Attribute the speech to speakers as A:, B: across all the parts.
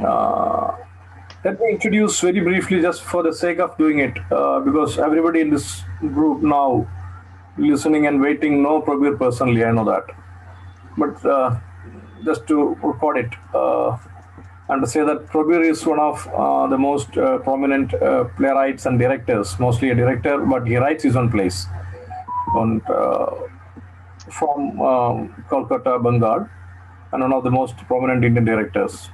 A: Uh, Let me introduce very briefly, just for the sake of doing it, because everybody in this group now listening and waiting know Probir personally, I know that. But just to record it and to say that Probir is one of the most prominent playwrights and directors, mostly a director, but he writes his own plays on, from Kolkata, Bengal, and one of the most prominent Indian directors.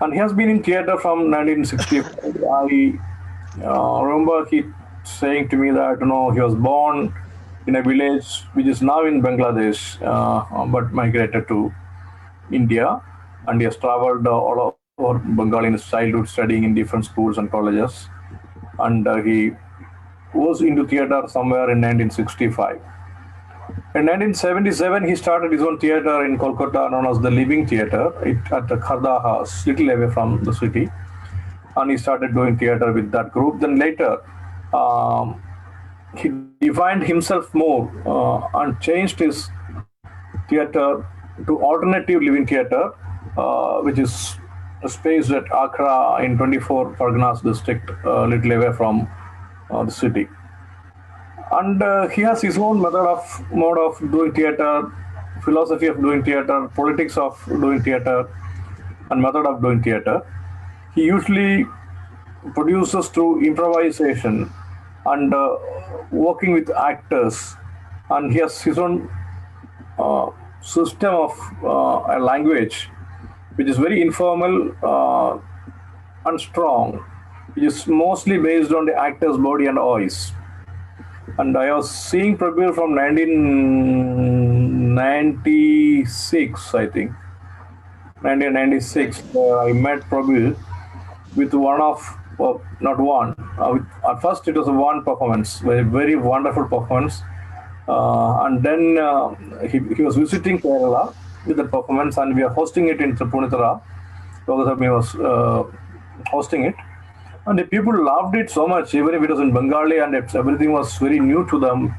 A: And he has been in theater from 1965. I remember he saying to me that he was born in a village which is now in Bangladesh, but migrated to India, and he has traveled all over Bengal in his childhood, studying in different schools and colleges. And he was into theater somewhere in 1965. In 1977, he started his own theater in Kolkata known as the Living Theatre at the Khardaha, little away from the city. And he started doing theater with that group. Then later, he defined himself more and changed his theater to alternative living theater, which is spaced at Accra in 24 Parganas district, little away from the city. And he has his own mode of doing theater, philosophy of doing theater, politics of doing theater, and method of doing theater. He usually produces through improvisation and working with actors, and he has his own system of a language which is very informal and strong, which is mostly based on the actor's body and voice. And I was seeing Probir from 1996, I think. 1996, I met Probir with one of, not one, at first it was a one performance, very, very wonderful performance. And then he was visiting Kerala with the performance, and we are hosting it in Tripura. Lokadharmi was hosting it. And the people loved it so much, even if it was in Bengali and everything was very new to them.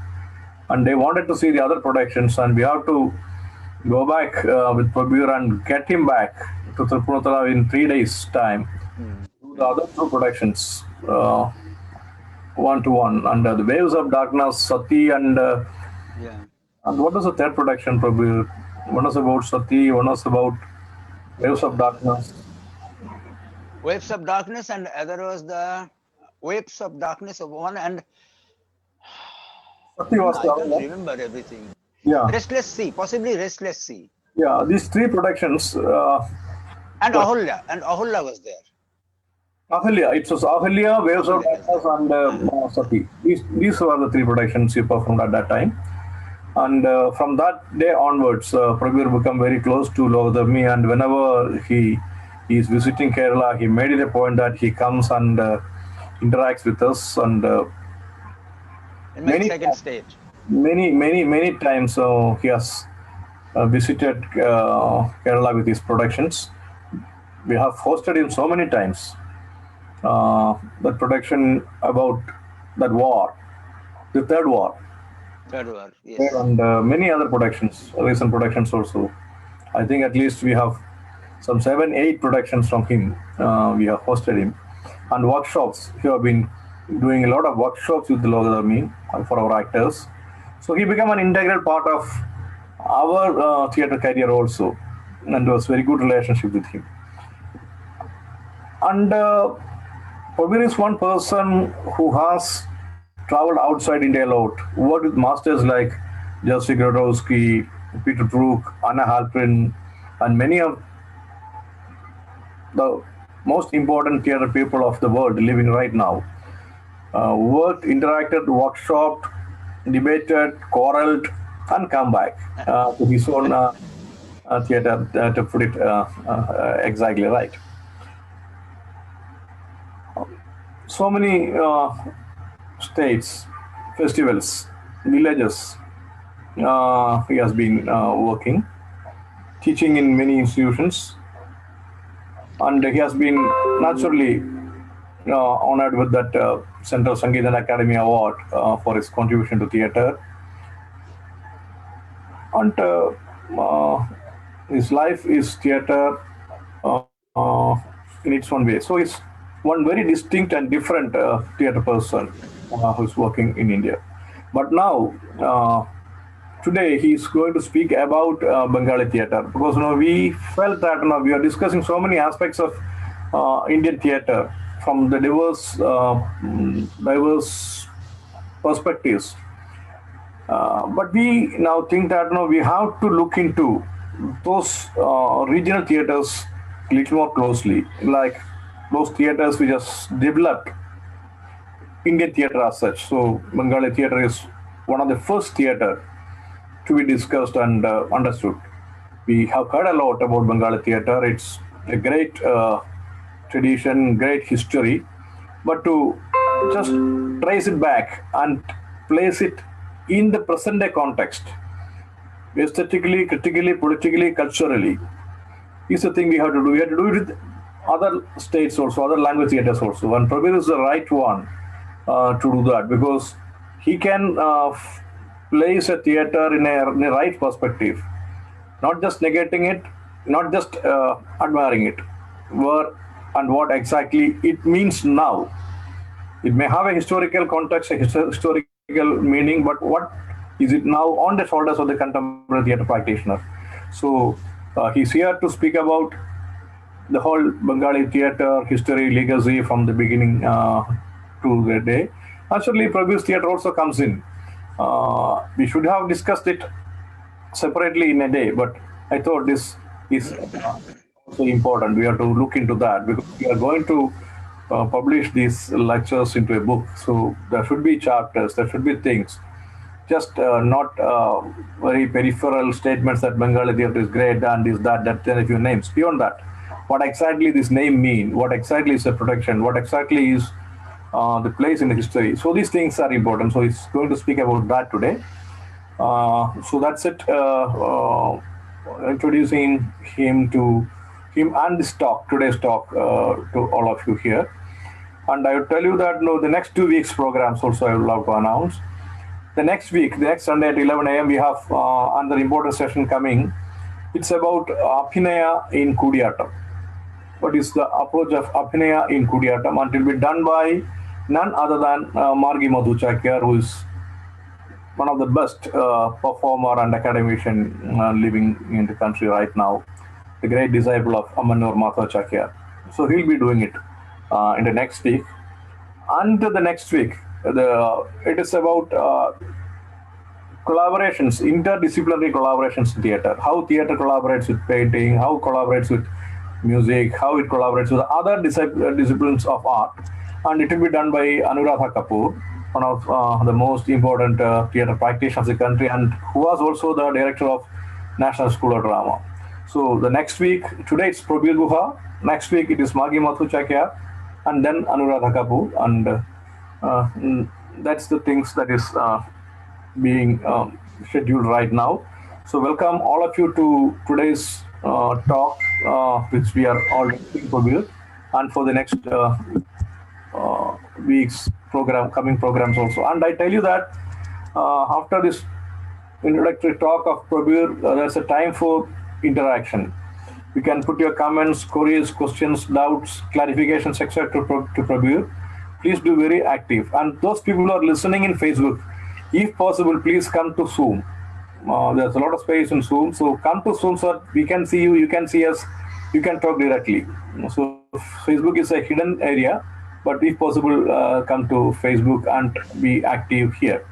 A: And they wanted to see the other productions. And we have to go back with Probir and get him back to Tripura in 3 days' time. Do the other two productions, one-to-one. And the Waves of Darkness, Sati, and what was the third production, Probir? One was about Sati, one was about Waves of Darkness.
B: Waves of Darkness, and other was the Waves of Darkness of one, and
A: Sati was
B: I don't remember everything.
A: Yeah.
B: Restless Sea, possibly Restless Sea.
A: Yeah, these three productions.
B: And Ahulya was there.
A: Ahulya, it was Ahulya, Waves of Darkness, and Sati. These were the three productions he performed at that time. And from that day onwards, Probir became very close to Lokadharmi, and whenever he is visiting Kerala, he made it a point that he comes and interacts with us. And
B: in my second stage,
A: many times he has visited Kerala with his productions. We have hosted him so many times. That production about that war, the third war,
B: yes.
A: And many other productions, recent productions also. I think at least we have some 7-8 productions from him. We have hosted him, and workshops. He have been doing a lot of workshops with the Lokadharmi for our actors. So he became an integral part of our theatre career also, and there was very good relationship with him. And Probir is one person who has traveled outside India a lot, worked with masters like Jerzy Grotowski, Peter Brook, Anna Halprin, and many of the most important theatre people of the world living right now. Worked, interacted, workshopped, debated, quarreled, and come back to his own theatre, to put it exactly right. So many states, festivals, villages, he has been working, teaching in many institutions, and he has been naturally honored with that Central Sangeet and Academy Award for his contribution to theatre. And his life is theatre. in its own way. So it's one very distinct and different theater person who's working in India. But now, today he's going to speak about Bengali theater, because we felt that we are discussing so many aspects of Indian theater from the diverse perspectives. But we now think that we have to look into those regional theaters a little more closely, like those theaters we just developed Indian theater as such. So Bengali theater is one of the first theater to be discussed and understood. We have heard a lot about Bengali theater. It's a great tradition, great history, but to just trace it back and place it in the present day context, aesthetically, critically, politically, culturally, is the thing we have to do. We have to do it with other states also, other language theaters also. And Probir is the right one to do that, because he can place a theater in a right perspective, not just negating it, not just admiring it, where and what exactly it means now. It may have a historical context, a historical meaning, but what is it now on the shoulders of the contemporary theatre practitioner? So he's here to speak about the whole Bengali theatre history, legacy from the beginning to the day. Naturally, Probir's theatre also comes in. We should have discussed it separately in a day, but I thought this is also important. We have to look into that, because we are going to publish these lectures into a book. So there should be chapters, there should be things, just not very peripheral statements that Bengali theatre is great and is that, then a few names. Beyond that, what exactly this name mean, what exactly is a production, what exactly is the place in the history. So these things are important. So he's going to speak about that today. So that's it. Introducing him and this talk, today's talk, to all of you here. And I will tell you that the next 2 weeks programs also I would love to announce. The next week, the next Sunday at 11 a.m. we have another important session coming. It's about Abhinaya in Kudiyatam. What is the approach of Abhinaya in Kudiyatam? And it will be done by none other than Margi Madhu Chakya, who is one of the best performer and academician living in the country right now, the great disciple of Amanur Matha Chakya. So he'll be doing it in the next week. And the next week, it is about collaborations, interdisciplinary collaborations in theatre. How theatre collaborates with painting, how it collaborates with music, how it collaborates with other disciplines of art. And it will be done by Anuradha Kapoor, one of the most important theatre practitioners of the country, and who was also the director of National School of Drama. So the next week, today it's Probir Guha, next week it is Margi Madhu Chakya, and then Anuradha Kapoor, and that's the things that is being scheduled right now. So welcome all of you to today's talk, which we are all doing Probir, and for the next week's coming programs also. And I tell you that after this introductory talk of Probir, there's a time for interaction. You can put your comments, queries, questions, doubts, clarifications, etc. to Probir. Please be very active. And those people who are listening in Facebook, if possible, please come to Zoom. There's a lot of space in Zoom, so come to Zoom so that we can see you, you can see us, you can talk directly. So Facebook is a hidden area, but if possible, come to Facebook and be active here.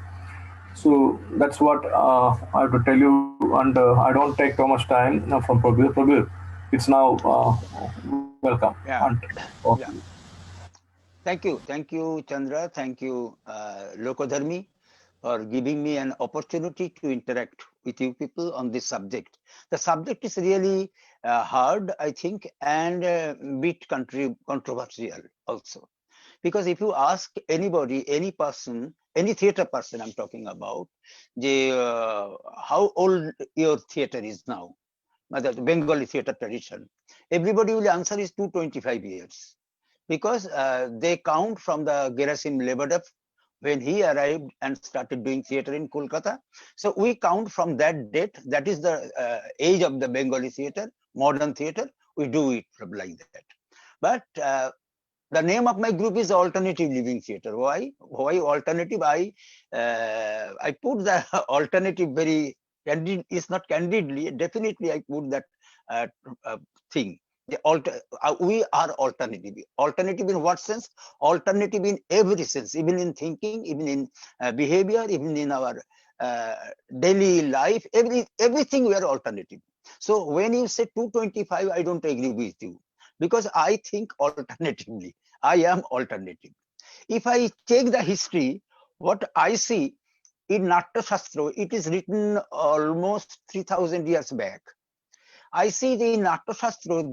A: So that's what I have to tell you, and I don't take too much time from Probir. Probir, it's now welcome.
B: Yeah.
A: And,
B: Yeah. Thank you, Chandra. Thank you, Lokadharmi, for giving me an opportunity to interact with you people on this subject. The subject is really hard, I think, and a bit controversial also. Because if you ask anybody, any person, any theatre person I'm talking about, how old your theatre is now, the Bengali theatre tradition, everybody will answer is 225 years. Because they count from the Gerasim Lebedev, when he arrived and started doing theatre in Kolkata. So we count from that date. That is the age of the Bengali theatre, modern theatre. We do it like that. But the name of my group is Alternative Living Theatre. Why? Why alternative? I put the alternative very candid. It's not candidly. Definitely, I put that uh, thing. We are alternative. Alternative in what sense? Alternative in every sense, even in thinking, even in behavior, even in our uh, daily life. Everything we are alternative. So when you say 225, I don't agree with you, because I think alternatively. I am alternative. If I take the history, what I see in Natya Shastra, it is written almost 3000 years back. I see the Natya Shastra,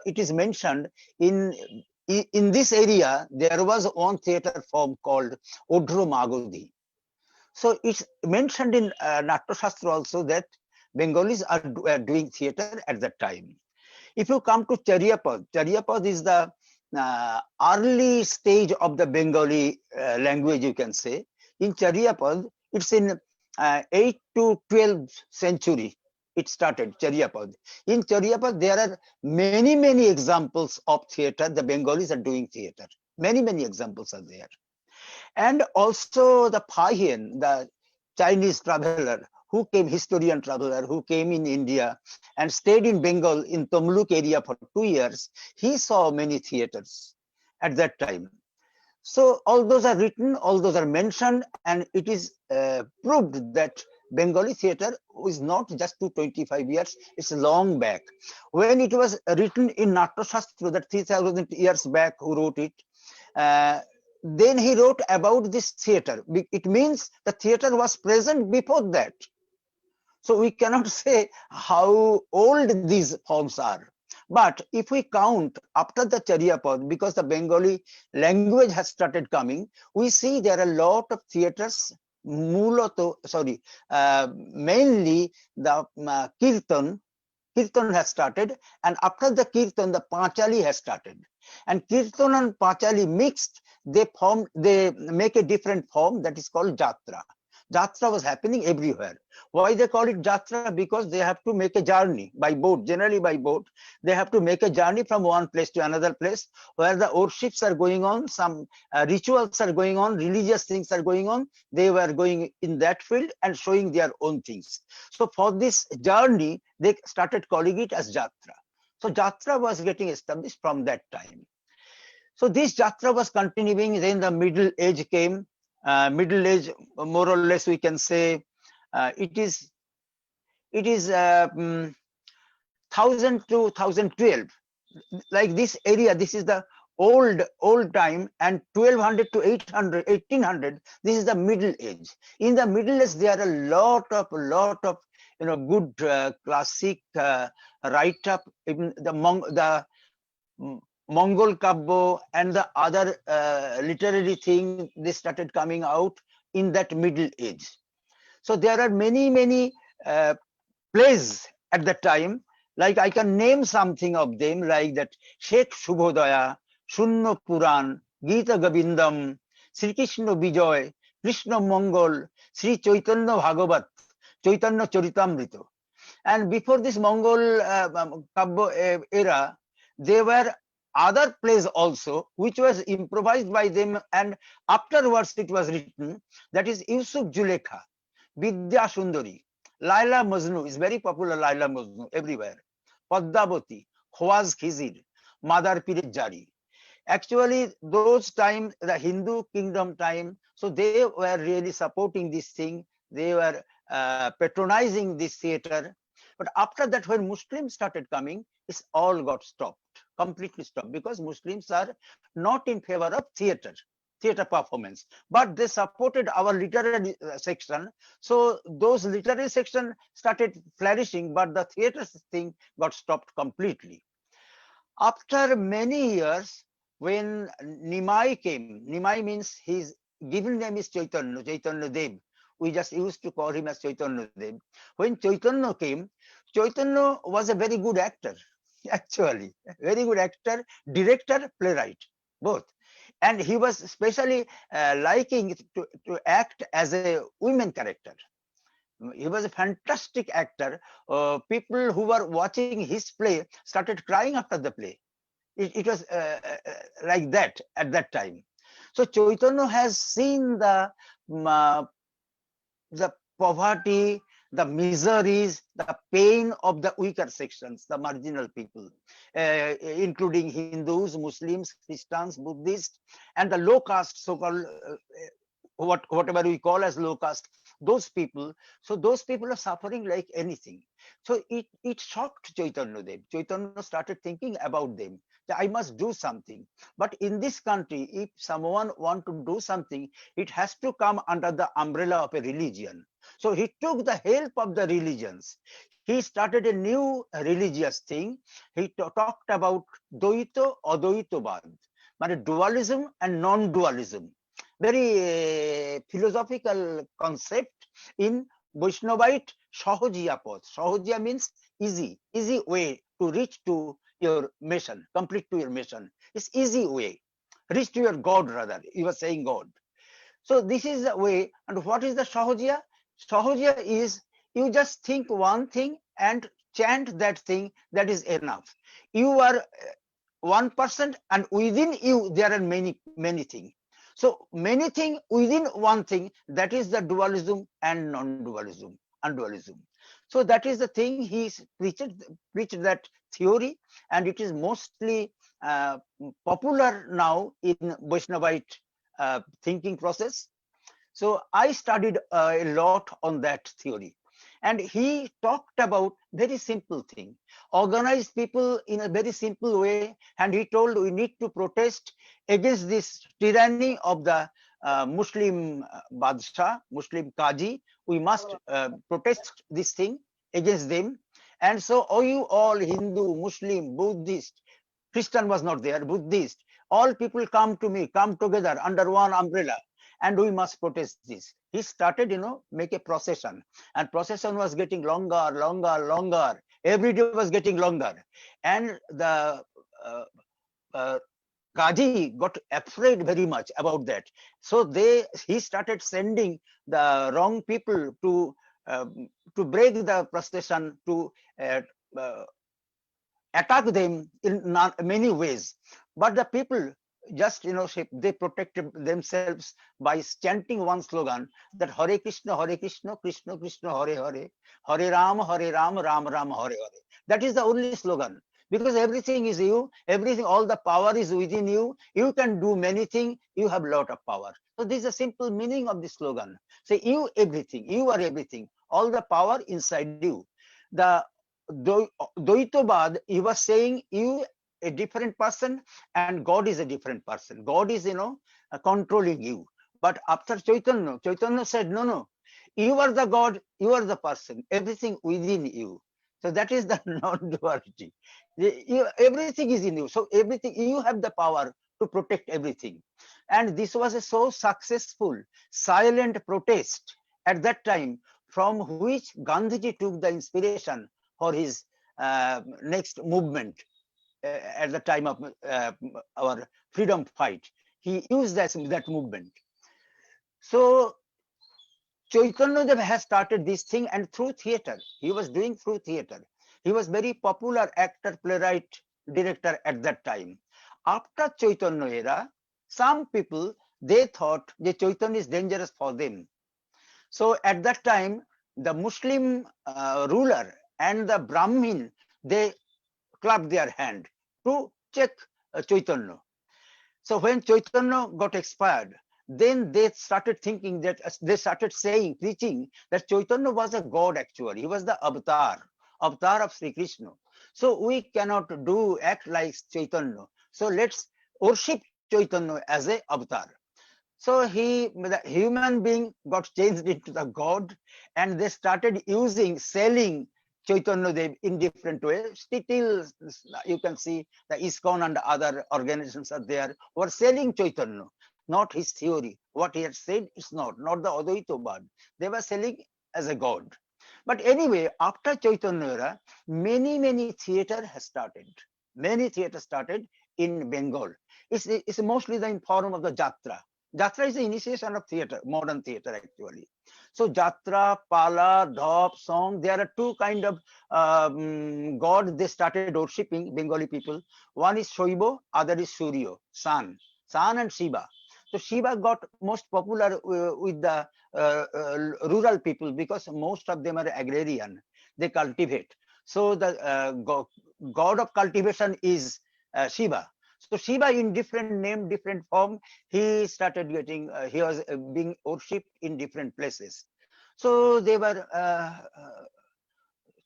B: it is mentioned in this area, there was one theatre form called Odro Magodhi. So it's mentioned in Natya Shastra also that Bengalis are doing theatre at that time. If you come to Charyapad, Charyapad is the early stage of the Bengali language, you can say. In Charyapad, it's in 8th to 12th century. It started, Charyapad. In Charyapad, there are many, many examples of theatre. The Bengalis are doing theatre. Many, many examples are there. And also the Pahien, the Chinese traveler who came, historian traveler who came in India and stayed in Bengal in Tamluk area for 2 years, he saw many theatres at that time. So all those are written, all those are mentioned, and it is proved that Bengali theatre is not just 225 years, it's long back. When it was written in Natya Shastra, that 3000 years back, who wrote it, uh, then he wrote about this theatre. It means the theatre was present before that. So we cannot say how old these forms are. But if we count after the Charyapad, because the Bengali language has started coming, we see there are a lot of theatres, mainly the Kirtan. Kirtan has started, and after the Kirtan, the Panchali has started. And Kirtan and Panchali mixed, they make a different form that is called Jatra. Jatra was happening everywhere. Why they call it Jatra? Because they have to make a journey by boat, generally by boat. They have to make a journey from one place to another place where the worships are going on, some rituals are going on, religious things are going on. They were going in that field and showing their own things. So for this journey, they started calling it as Jatra. So Jatra was getting established from that time. So this Jatra was continuing. Then the Middle Age came. Middle Age, more or less, we can say it is 1000 to 1012. Like this area, this is the old time, and 1200 to 800, 1800. This is the Middle Age. In the Middle Age, there are a lot of good classic write up. Even the Mongol Kabbo and the other literary thing, they started coming out in that Middle Age. So there are many plays at that time. Like I can name something of them, like that Sheikh Shubhodaya, Shunno Puran, Gita Govindam, Sri Krishna Bijoy, Krishna Mongol, Sri Chaitanya Bhagavat, Chaitanya Charitamrita. And before this Mongol Kabbo era, there were other plays also, which was improvised by them, and afterwards it was written. That is Yusuf Julekha, Vidya Sundari, Laila Majnu is very popular, Laila Majnu everywhere. Padmavati, Khwaz Khizir, Madar Pir Jari. Actually, those time, the Hindu kingdom time, so they were really supporting this thing. They were patronizing this theater. But after that, when Muslims started coming, it's all got stopped, completely stopped, because Muslims are not in favor of theater performance, but they supported our literary section. So those literary section started flourishing, but the theater thing got stopped completely. After many years, when Nimai came, Nimai means his given name is Chaitanya, Chaitanya Dev. We just used to call him as Chaitanya Dev. When Chaitanya came, Chaitanya was a very good actor, actually, very good actor, director, playwright, both. And he was especially liking to act as a women character. He was a fantastic actor. People who were watching his play started crying after the play. It was like that at that time. So Chaitanya has seen the poverty, the miseries, the pain of the weaker sections, the marginal people, including Hindus, Muslims, Christians, Buddhists, and the low caste, so-called whatever we call as low caste, those people. So those people are suffering like anything. So it shocked Chaitanya Dev. Chaitanya started thinking about them, that I must do something. But in this country, if someone want to do something, it has to come under the umbrella of a religion. So he took the help of the religions. He started a new religious thing. He talked about Dvaita Advaitavad, dualism and non-dualism. Very philosophical concept in Vaishnavite Sahajiya path. Sahajiya means easy way to reach to your mission, complete to your mission. It's easy way, reach to your God rather. You are saying God. So this is the way. And what is the Sahajiya? Sahajiya is you just think one thing and chant that thing, that is enough. You are one person and within you there are many things. So many things within one thing, that is the dualism and non-dualism, undualism. So that is the thing he preached that theory, and it is mostly popular now in Vaishnavite thinking process. So I studied a lot on that theory. And he talked about very simple thing, organize people in a very simple way. And he told we need to protest against this tyranny of the Muslim Badshah, Muslim Qaji. We must protest this thing against them. And so, oh, you all Hindu, Muslim, Buddhist, Christian was not there, Buddhist, all people come to me, come together under one umbrella, and we must protest this. He started, make a procession, and procession was getting longer. Every day was getting longer, and the Kaji got afraid very much about that. So he started sending the wrong people to break the procession, to uh, attack them in many ways. But the people just, they protected themselves by chanting one slogan, that Hare Krishna, Krishna Krishna, Hare Hare, Hare Ram, Ram Ram, Hare Hare. That is the only slogan. Because everything is you, everything, all the power is within you. You can do many things. You have a lot of power. So this is a simple meaning of the slogan. Say you everything, you are everything, all the power inside you. The Dvaitavad, he was saying you a different person and God is a different person. God is, controlling you. But after Chaitanya said, no, you are the God, you are the person, everything within you. So that is the non-duality. Everything is in you. So everything, you have the power to protect everything. And this was a so successful, silent protest at that time, from which Gandhiji took the inspiration for his next movement at the time of our freedom fight. He used that movement. So Chaitanya Dev has started this thing, and through theater, he was doing through theater. He was very popular actor, playwright, director at that time. After Chaitanya era, some people, they thought that Chaitanya is dangerous for them. So at that time, the Muslim ruler and the Brahmin, they clapped their hand to check Chaitanya. So when Chaitanya got expired, then they started thinking that, they started saying, preaching that Chaitanya was a god actually. He was the avatar of Sri Krishna. So we cannot act like Chaitanya. So let's worship Chaitanya as a avatar. So the human being got changed into the god, and they started selling Chaitanya Dev in different ways. Still, you can see the ISKCON and other organizations are there who are selling Chaitanya, not his theory. What he had said is not the Advaitavad. They were selling as a god. But anyway, after Chaitanya era, many theater has started. Many theater started in Bengal. It's mostly the form of the Jatra. Jatra is the initiation of theatre, modern theatre actually. So Jatra, Pala, Dhop, Song, there are two kind of god they started worshipping, Bengali people. One is Shoibo, other is Suryo, sun and Shiva. So Shiva got most popular with the rural people because most of them are agrarian. They cultivate. So the god of cultivation is Shiva. So Shiva in different name, different form, he started getting, he was being worshipped in different places. So they were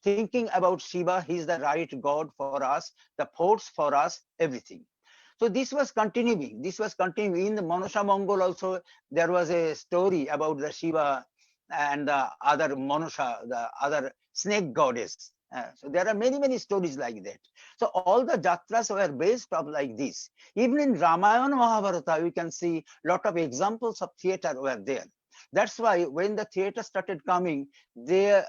B: thinking about Shiva, he's the right God for us, the force for us, everything. So this was continuing. This was continuing. In the Manasa Mongol also, there was a story about the Shiva and the other Manasa, the other snake goddess. So there are many, many stories like that. So all the Jatras were based up like this. Even in Ramayana Mahabharata, we can see a lot of examples of theater were there. That's why when the theater started coming, they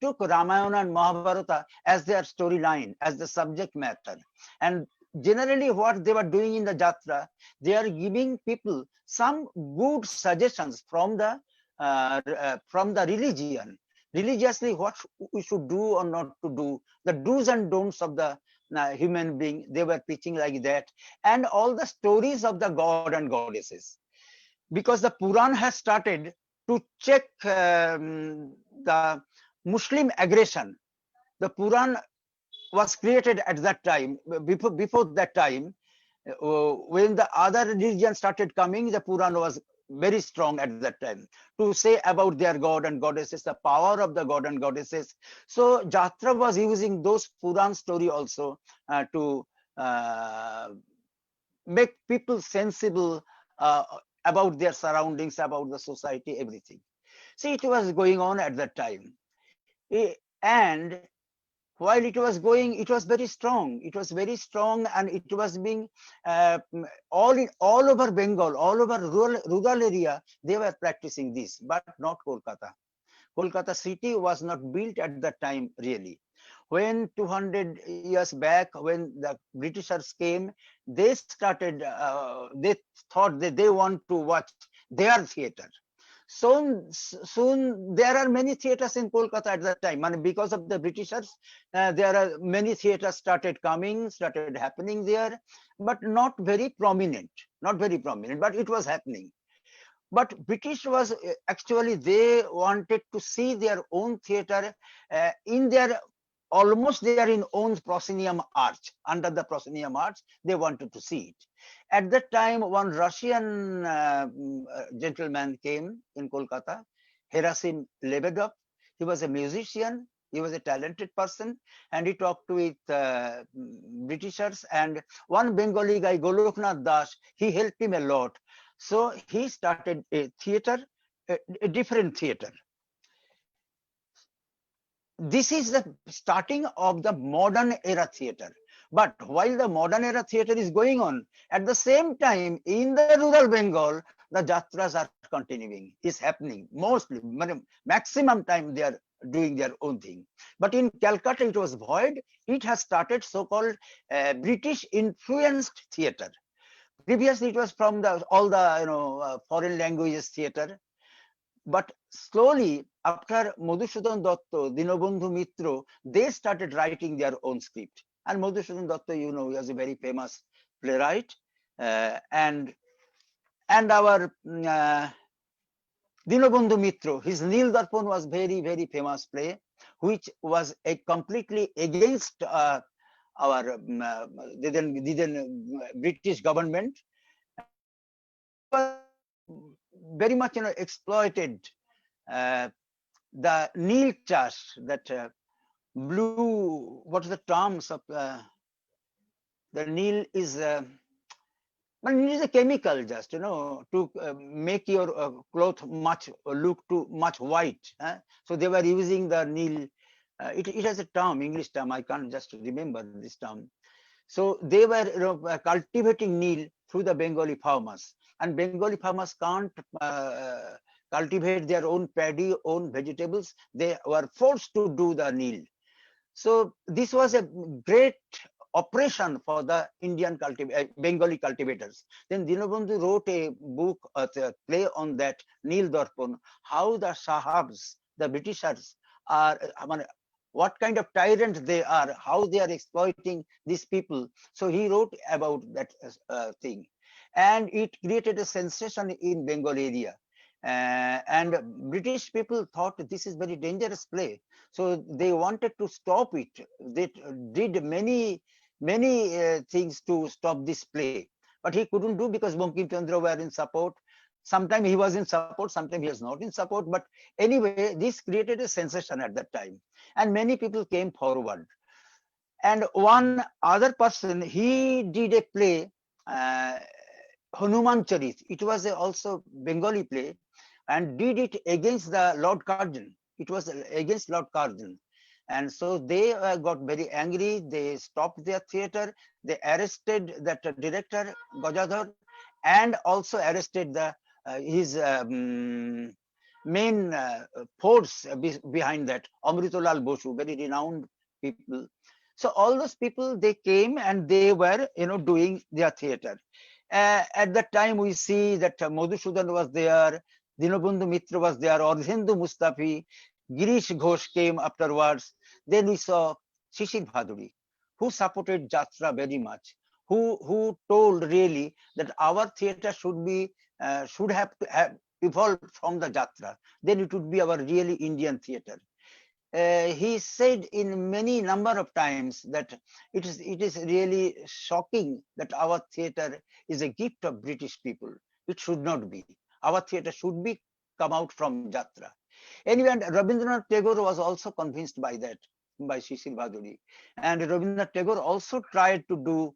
B: took Ramayana and Mahabharata as their storyline, as the subject matter. And generally what they were doing in the Jatra, they are giving people some good suggestions from the religion. Religiously, what we should do or not to do, the do's and don'ts of the human being, they were preaching like that. And all the stories of the god and goddesses. Because the Puran has started to check the Muslim aggression. The Puran was created at that time. Before that time, when the other religion started coming, the Puran was very strong at that time to say about their god and goddesses, the power of the god and goddesses. So Jatra was using those Puran story also to make people sensible about their surroundings, about the society, everything. See, it was going on at that time. And while it was going, it was very strong. It was very strong, and it was being all over Bengal, all over rural area, they were practicing this, but not Kolkata. Kolkata city was not built at that time really. When 200 years back, when the Britishers came, they started, they thought that they want to watch their theater. Soon there are many theaters in Kolkata at that time, and because of the Britishers, there are many theaters started coming, started happening there, but not very prominent, but it was happening. But British was actually, they wanted to see their own theater in their, almost they are in own proscenium arch, under the proscenium arch, they wanted to see it. At that time, one Russian gentleman came in Kolkata, Herasim Lebedov. He was a musician, he was a talented person, and he talked with Britishers, and one Bengali guy, Goloknath Das, he helped him a lot. So he started a theater, a different theater. This is the starting of the modern era theater. But while the modern era theater is going on, at the same time, in the rural Bengal, the Jatras are continuing, is happening mostly, maximum time they are doing their own thing. But in Calcutta, it was void. It has started so-called British influenced theater. Previously, it was from all the foreign languages theater. But slowly, after Madhusudan Datta, Dinabandhu Mitra, they started writing their own script. And Madhusudan Datta, he was a very famous playwright. And our Dinabandhu Mitra, his Nil Darpan was very, very famous play, which was a completely against our British government. Very much exploited the Nil chash, that blue, what is the terms of the Nil is it is a chemical, just to make your cloth look much white. So they were using the Nil. It has a term, English term. I can't just remember this term. So they were cultivating Nil through the Bengali farmers, and Bengali farmers can't cultivate their own paddy, own vegetables. They were forced to do the Nil. So this was a great oppression for the Bengali cultivators. Then Dinabandhu wrote a book, a play on that, Nil Darpan, how the Sahabs, the Britishers, are, what kind of tyrant they are, how they are exploiting these people. So he wrote about that thing. And it created a sensation in Bengal area. And British people thought this is very dangerous play. So they wanted to stop it. They did many things to stop this play. But he couldn't do because Bankim Chandra were in support. Sometimes he was in support, sometimes he was not in support. But anyway, this created a sensation at that time. And many people came forward. And one other person, he did a play, Hanuman Charit. It was also Bengali play, and did it against the Lord Curzon. It was against Lord Curzon. And so they got very angry. They stopped their theater. They arrested that director, Gajadhar, and also arrested his main force behind that, Amritolal Bosu, very renowned people. So all those people, they came and they were, doing their theater. At that time, we see that Madhusudan was there, Dinabandhu Mitra was there, Ardhendu Mustafi, Girish Ghosh came afterwards. Then we saw Shishir Bhaduri, who supported Jatra very much, who told really that our theater should have evolved from the Jatra. Then it would be our really Indian theater. He said in many number of times that it is really shocking that our theater is a gift of British people. It should not be. Our theater should be come out from Jatra. Anyway, and Rabindranath Tagore was also convinced by that, by Shishir Bhaduri. And Rabindranath Tagore also tried to do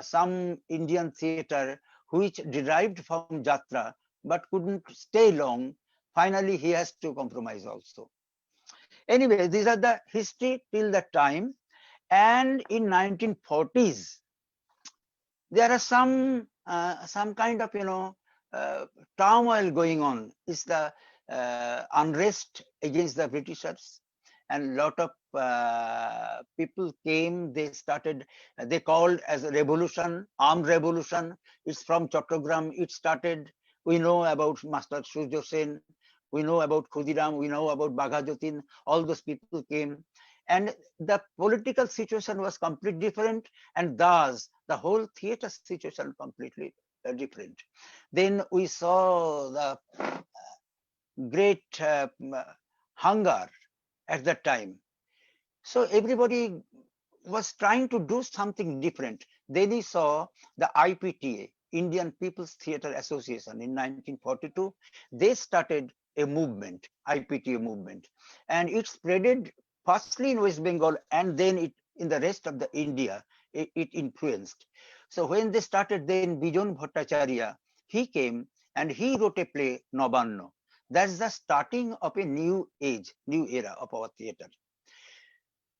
B: some Indian theater which derived from Jatra, but couldn't stay long. Finally, he has to compromise also. Anyway, these are the history till that time. And in 1940s, there are some kind of turmoil going on. It's the unrest against the Britishers, and lot of people came. They started. They called as a revolution, armed revolution. It's from Chattogram. It started. We know about Master Surjo Sen. We know about Khudiram. We know about Baghajotin. All those people came, and the political situation was completely different, and thus the whole theater situation completely different. Then we saw the great hunger at that time. So everybody was trying to do something different. Then we saw the IPTA, Indian People's Theatre Association, in 1942. They started a movement, IPTA movement, and it spreaded firstly in West Bengal, and then in the rest of the India, it influenced. So when they started, then Bijon Bhattacharya, he came and he wrote a play, Nabanna. That's the starting of a new age, new era of our theatre.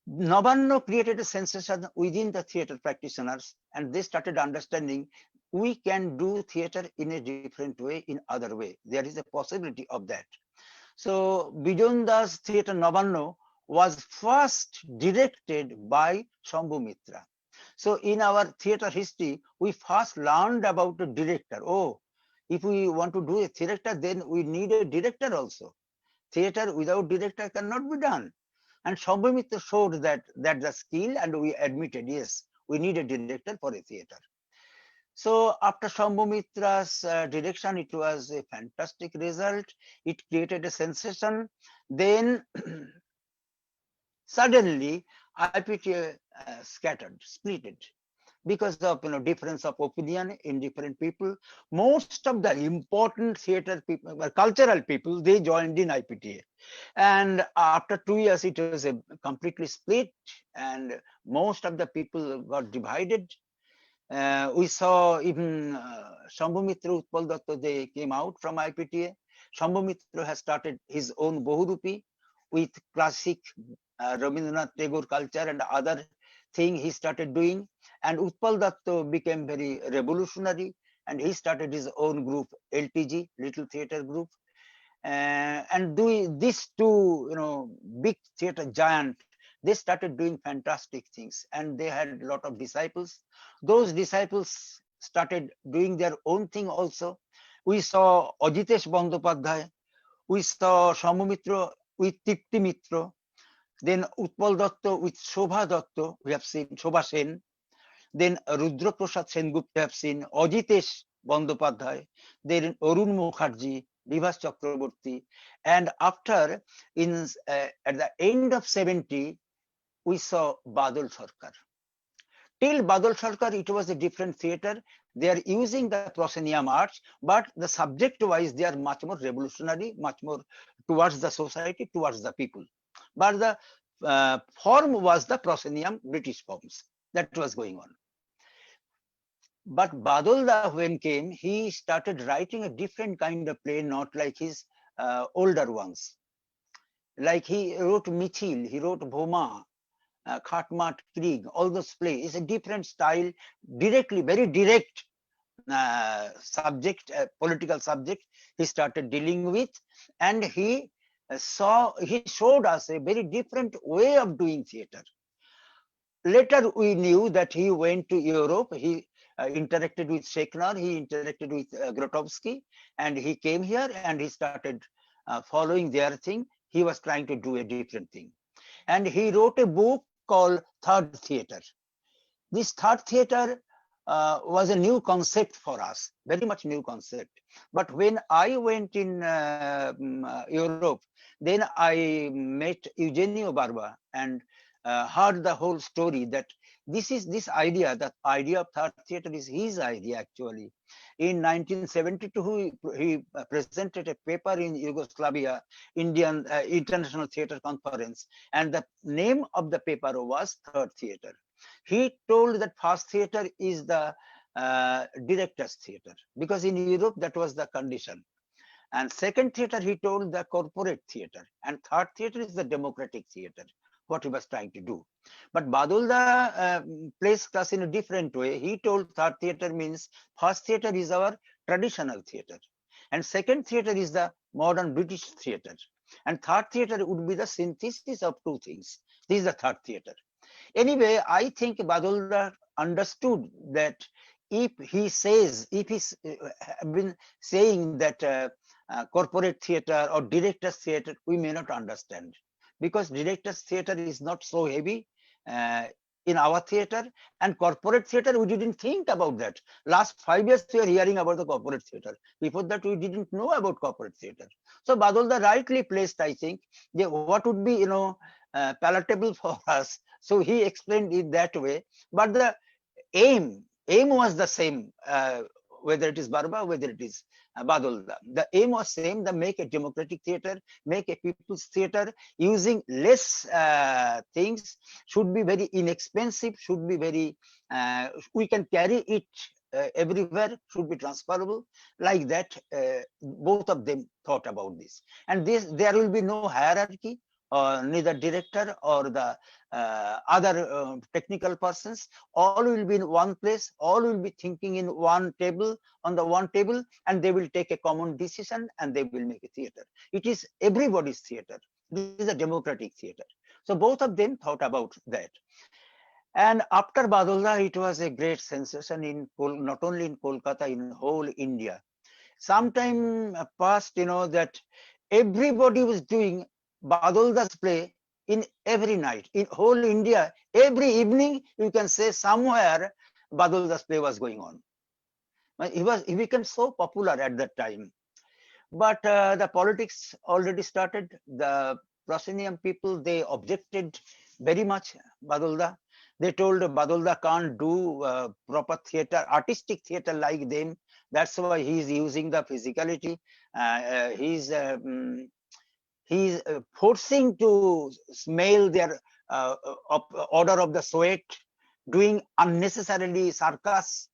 B: Nabanna created a sensation within the theatre practitioners, and they started understanding we can do theatre in a different way, in other way. There is a possibility of that. So Bijon Das theatre Nabanna was first directed by Sombhu Mitra. So in our theatre history, we first learned about the director. Oh, if we want to do a theatre, then we need a director also. Theatre without director cannot be done. And Sombhu Mitra showed that the skill, and we admitted, yes, we need a director for a theatre. So after Sombhu Mitra's direction, it was a fantastic result. It created a sensation. Then suddenly IPTA scattered, splitted, because of difference of opinion in different people. Most of the important theatre people, cultural people, they joined in IPTA, and after 2 years it was a completely split, and most of the people got divided. We saw even Sombhu Mitra, Utpal Dutt, they came out from IPTA. Sombhu Mitra has started his own Bahurupi with classic Rabindranath Tagore culture and other thing he started doing. And Utpal Dutt became very revolutionary, and he started his own group, LTG, Little Theatre Group. And doing these two, big theatre giant, they started doing fantastic things, and they had a lot of disciples. Those disciples started doing their own thing also. We saw Ajitesh Bandopadhyay, we saw Sombhu Mitra with Tipti Mitra, then Utpal Dutt with Shobha Dutt, we have seen Shobha Sen, then Rudra Prasad Sengupta, we have seen Ajitesh Bandopadhyay, then Arun Mukherjee, Vibhas Chakraborty, and after at the end of 70, we saw Badal Sircar. Till Badal Sircar, it was a different theatre. They are using the proscenium arts, but the subject-wise, they are much more revolutionary, much more towards the society, towards the people. But the form was the proscenium British forms that was going on. But Badal when came, he started writing a different kind of play, not like his older ones. Like he wrote Michil, he wrote Bhoma, Khatmat, Krieg, all those plays, a different style, directly, very direct subject, political subject he started dealing with, and he showed us a very different way of doing theatre. Later we knew that he went to Europe, he interacted with Sheknar, he interacted with Grotowski, and he came here and he started following their thing. He was trying to do a different thing. And he wrote a book called Third Theatre. This third theatre was a new concept for us, very much new concept. But when I went in Europe, then I met Eugenio Barba and heard the whole story that this idea, the idea of third theatre is his idea actually. In 1972, he presented a paper in Yugoslavia, Indian International Theatre Conference, and the name of the paper was Third Theatre. He told that first theatre is the director's theatre, because in Europe that was the condition. And second theatre, he told the corporate theatre, and third theatre is the democratic theatre, what he was trying to do. But Badal placed us in a different way. He told third theatre means first theatre is our traditional theatre, and second theatre is the modern British theatre, and third theatre would be the synthesis of two things. This is the third theatre. Anyway, I think Badal understood that if he's been saying that corporate theatre or director's theatre, we may not understand, because director's theatre is not so heavy in our theatre, and corporate theatre, we didn't think about that. Last 5 years, we are hearing about the corporate theatre. Before that, we didn't know about corporate theatre. So Badal rightly placed, I think, what would be, palatable for us. So he explained it that way. But the aim was the same, whether it is Barba, whether it is Badal. The aim was same, the make a democratic theatre, make a people's theatre, using less things, should be very inexpensive, should be very, we can carry it everywhere, should be transferable. Like that, both of them thought about this. And there will be no hierarchy, neither director or the other technical persons. All will be in one place, all will be thinking in one table, on the one table, and they will take a common decision and they will make a theatre. It is everybody's theatre. This is a democratic theatre. So both of them thought about that. And after Badal, it was a great sensation in not only in Kolkata, in whole India. Sometime past, that everybody was doing Badal's play in every night, in whole India. Every evening, you can say somewhere Badal's play was going on. He became so popular at that time. But the politics already started. The proscenium people, they objected very much Badal. They told Badal can't do proper theatre, artistic theatre like them. That's why he's using the physicality. He's forcing to smell their odor of the sweat, doing unnecessarily circus.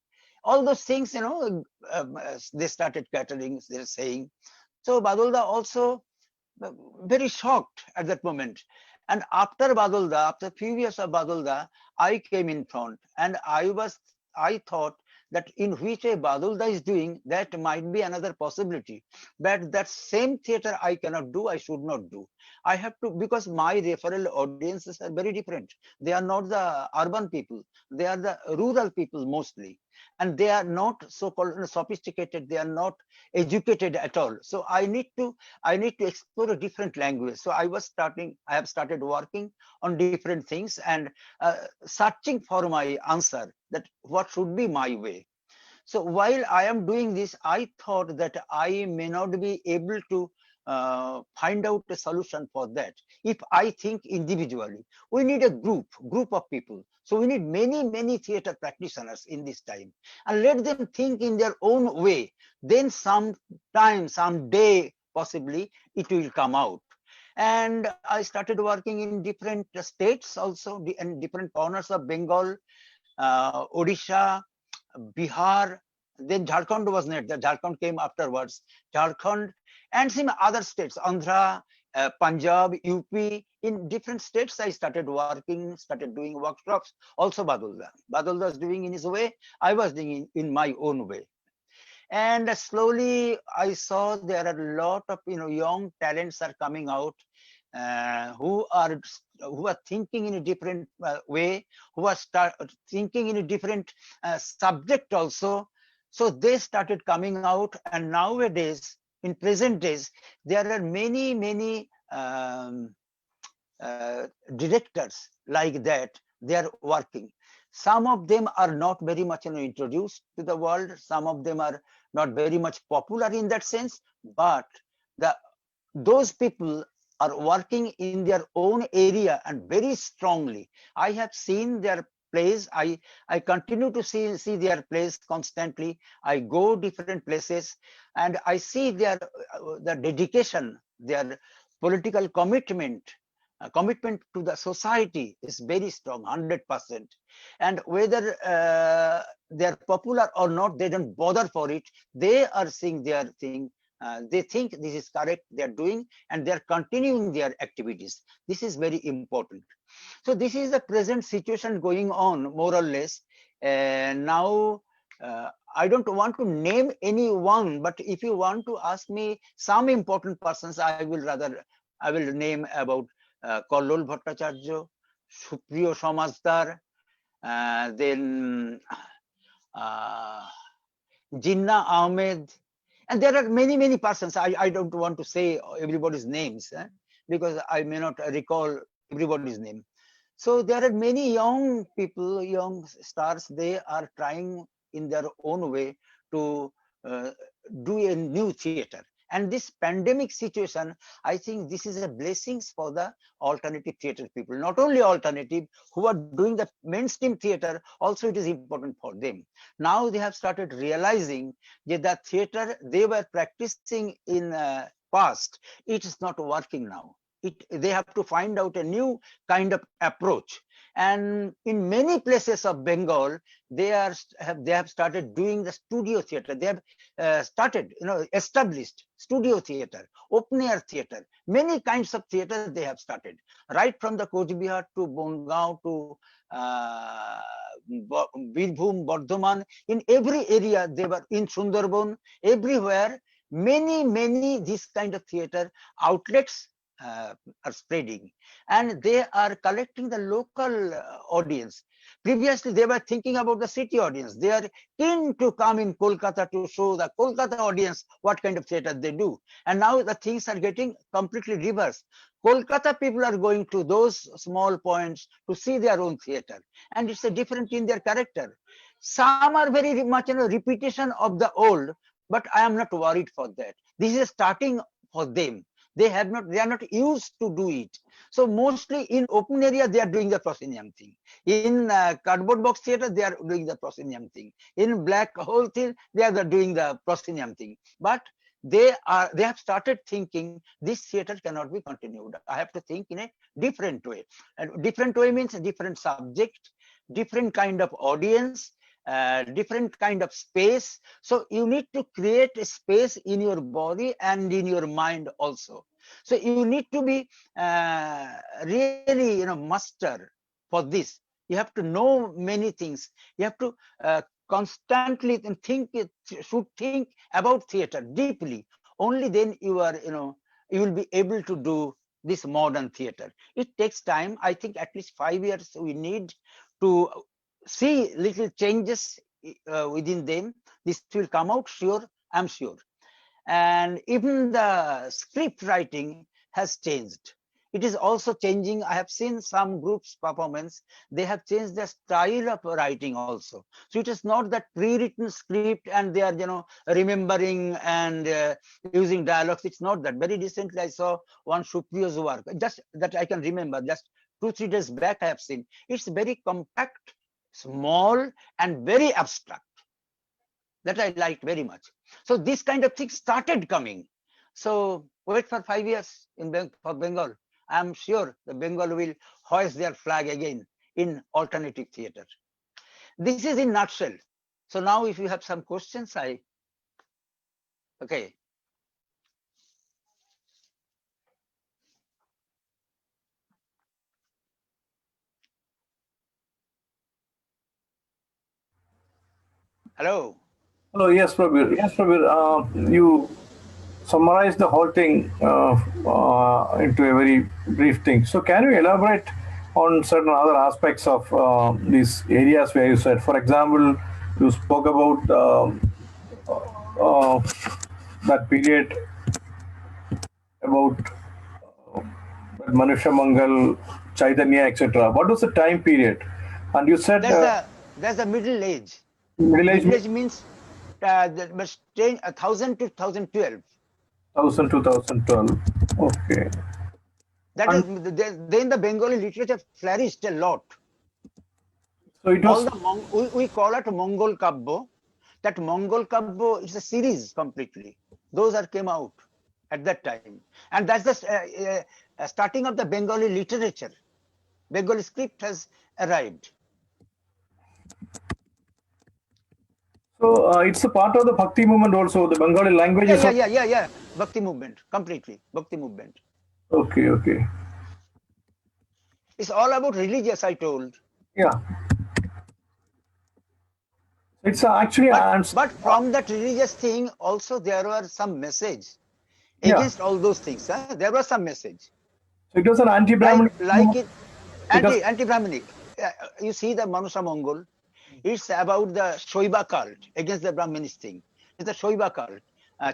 B: All those things, they started catering, they're saying. So Badal also very shocked at that moment. And after Badal, after a few years of Badal, I came in front, and I thought that in which way Badalda is doing, that might be another possibility. But that same theater I cannot do, I should not do. I have to, because my referral audiences are very different. They are not the urban people, they are the rural people mostly. And they are not so-called sophisticated, they are not educated at all. So I need to explore a different language. So I have started working on different things and searching for my answer, that what should be my way. So while I am doing this, I thought that I may not be able to find out a solution for that if I think individually. We need a group of people. So we need many theater practitioners in this time, and let them think in their own way. Then sometime, someday, possibly it will come out. And I started working in different states also, and different corners of Bengal, Odisha, Bihar, then Jharkhand was not there. Jharkhand came afterwards. Jharkhand and some other states, Andhra, Punjab, UP. In different states, I started working, started doing workshops. Also Badalda. Badalda was doing in his way. I was doing in my own way. And slowly I saw there are a lot of young talents are coming out, who are thinking in a different way, who are thinking in a different subject also. So they started coming out, and nowadays, in present days, there are many directors like that. They are working. Some of them are not very much introduced to the world. Some of them are not very much popular in that sense. But those people are working in their own area and very strongly. I have seen their plays. I continue to see their plays constantly. I go different places and I see their the dedication, their political commitment to the society is very strong, 100%. And whether they are popular or not, they don't bother for it. They are seeing their thing. They think this is correct, they are doing, and they are continuing their activities. This is very important. So this is the present situation going on, more or less. Now, I don't want to name anyone, but if you want to ask me some important persons, I will name about Kollol Bhattacharya, Supriyo Samajdar, then uh, Jinnah Ahmed, and there are many persons. I don't want to say everybody's names because I may not recall everybody's name. So there are many young people, young stars. They are trying in their own way to do a new theater. And this pandemic situation, I think this is a blessing for the alternative theater people. Not only alternative, who are doing the mainstream theater, also it is important for them. Now they have started realizing that the theater they were practicing in past, it is not working now. They have to find out a new kind of approach. And in many places of Bengal, they have started doing the studio theater. They have started, established studio theater, open air theater, many kinds of theater they have started, right from the Coach Bihar to Bongaon to Birbhum, Bardhaman. In every area, they were in Sundarban, everywhere. Many this kind of theater outlets are spreading, and they are collecting the local audience. Previously, they were thinking about the city audience. They are keen to come in Kolkata to show the Kolkata audience what kind of theater they do. And now the things are getting completely reversed. Kolkata people are going to those small points to see their own theater, and it's a different in their character. Some are very much repetition of the old, but I am not worried for that. This is starting for them. They are not used to do it. So mostly in open area, they are doing the proscenium thing. In cardboard box theater, they are doing the proscenium thing. In black hole thing, they are doing the proscenium thing. But they have started thinking this theater cannot be continued. I have to think in a different way. And different way means a different subject, different kind of audience, different kind of space. So you need to create a space in your body and in your mind also. So you need to be really master for this. You have to know many things. You have to constantly should think about theater deeply. Only then you are, you will be able to do this modern theater. It takes time. I think at least 5 years we need to see little changes within them. This will come out, sure, I'm sure. And even the script writing has changed. It is also changing. I have seen some groups performance, they have changed the style of writing also. So it is not that pre-written script and they are, remembering and using dialogues. It's not that. Very recently I saw one Supriyo's work, just that I can remember, just 2-3 days back I have seen. It's very compact, small, and very abstract, that I liked very much. So this kind of thing started coming. So wait for 5 years for Bengal. I'm sure the Bengal will hoist their flag again in alternative theatre. This is in nutshell. So now if you have some questions, okay. Hello.
A: Hello, yes, Probir. Yes, Probir. You summarized the whole thing into a very brief thing. So, can you elaborate on certain other aspects of these areas where you said, for example, you spoke about uh, that period about Manusha Mangal, Chaitanya, etc. What was the time period? And you said
B: That's the middle age.
A: middle age
B: Middle age means 1000 to 2012.
A: 1000 2012. Okay.
B: That is,
A: And
B: then the Bengali literature flourished a lot.
A: so it
B: All
A: was.
B: the we call it Mongol Kabbo. That Mongol Kabbo is a series completely. Those are came out at that time, and that's the starting of the Bengali literature. Bengali script has arrived.
A: So it's a part of the Bhakti movement also. The Bengali language is.
B: Yeah. Bhakti movement, completely. Bhakti movement.
A: Okay, okay.
B: It's all about religious, I told.
A: Yeah. It's actually.
B: But from that religious thing, also there were some message
A: Yeah.
B: against all those things. Huh? There was some message.
A: So it was an anti-Brahmin.
B: Like it,
A: It was.
B: anti-Brahminic. You see the Manusha Mongol, it's about the Shoiba cult against the Brahminist thing. It's the Shoiba cult.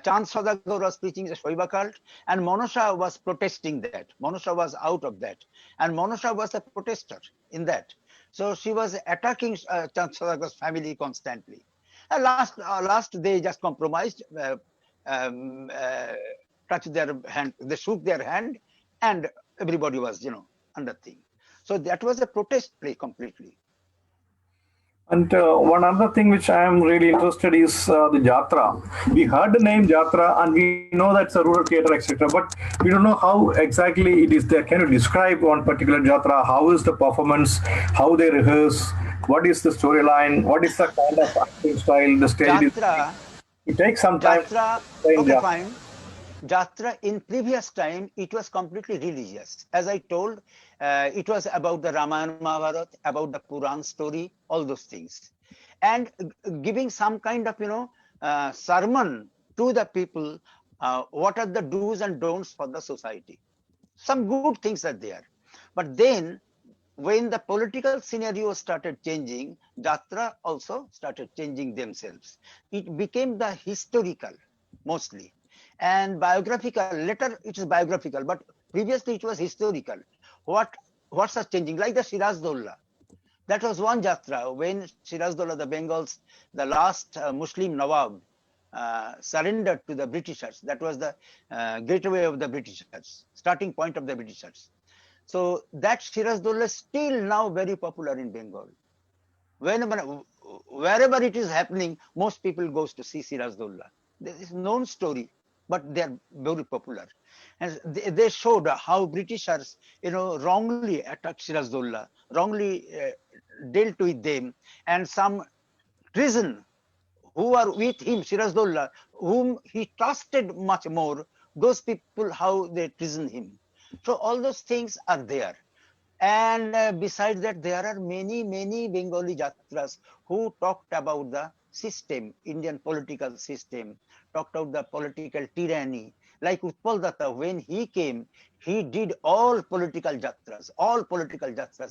B: Chand Saudagar was preaching the Shoiba cult, and Manusha was protesting that. Manusha was out of that, and Manusha was a protester in that. So she was attacking Chand Saudagar's family constantly. Last they just compromised, um, uh, touched their hand, they shook their hand, and everybody was, under thing. So that was a protest play completely.
A: And one other thing which I am really interested is the Jatra. We heard the name Jatra and we know that's a rural theatre, etc. But we don't know how exactly it is there. Can you describe one particular Jatra? How is the performance? How they rehearse? What is the storyline? What is the kind of acting style? The stage.
B: Jatra,
A: It takes some time.
B: okay, fine. Jatra in previous time, it was completely religious. As I told, it was about the Ramayana Mahabharata, about the Puran story, all those things. And giving some kind of, sermon to the people, what are the do's and don'ts for the society. Some good things are there. But then when the political scenario started changing, Jatra also started changing themselves. It became the historical mostly and biographical. Later it is biographical, but previously it was historical. What's changing? Like the Siraj-Dowla. That was one Jatra when Siraj-Dowla, the Bengals, the last Muslim Nawab, surrendered to the Britishers. That was the gateway of the Britishers, starting point of the Britishers. So that Siraj-Dowla is still now very popular in Bengal. Wherever it is happening, most people goes to see Siraj-Dowla. This is known story, but they are very popular. And they showed how Britishers, wrongly attacked Siraj-Dowla, wrongly dealt with them, and some treason who are with him, Siraj-Dowla, whom he trusted much more, those people, how they treason him. So all those things are there. And besides that, there are many Bengali Jatras who talked about the system, Indian political system, talked about the political tyranny. Like Utpal Dutt, when he came, he did all political Jatras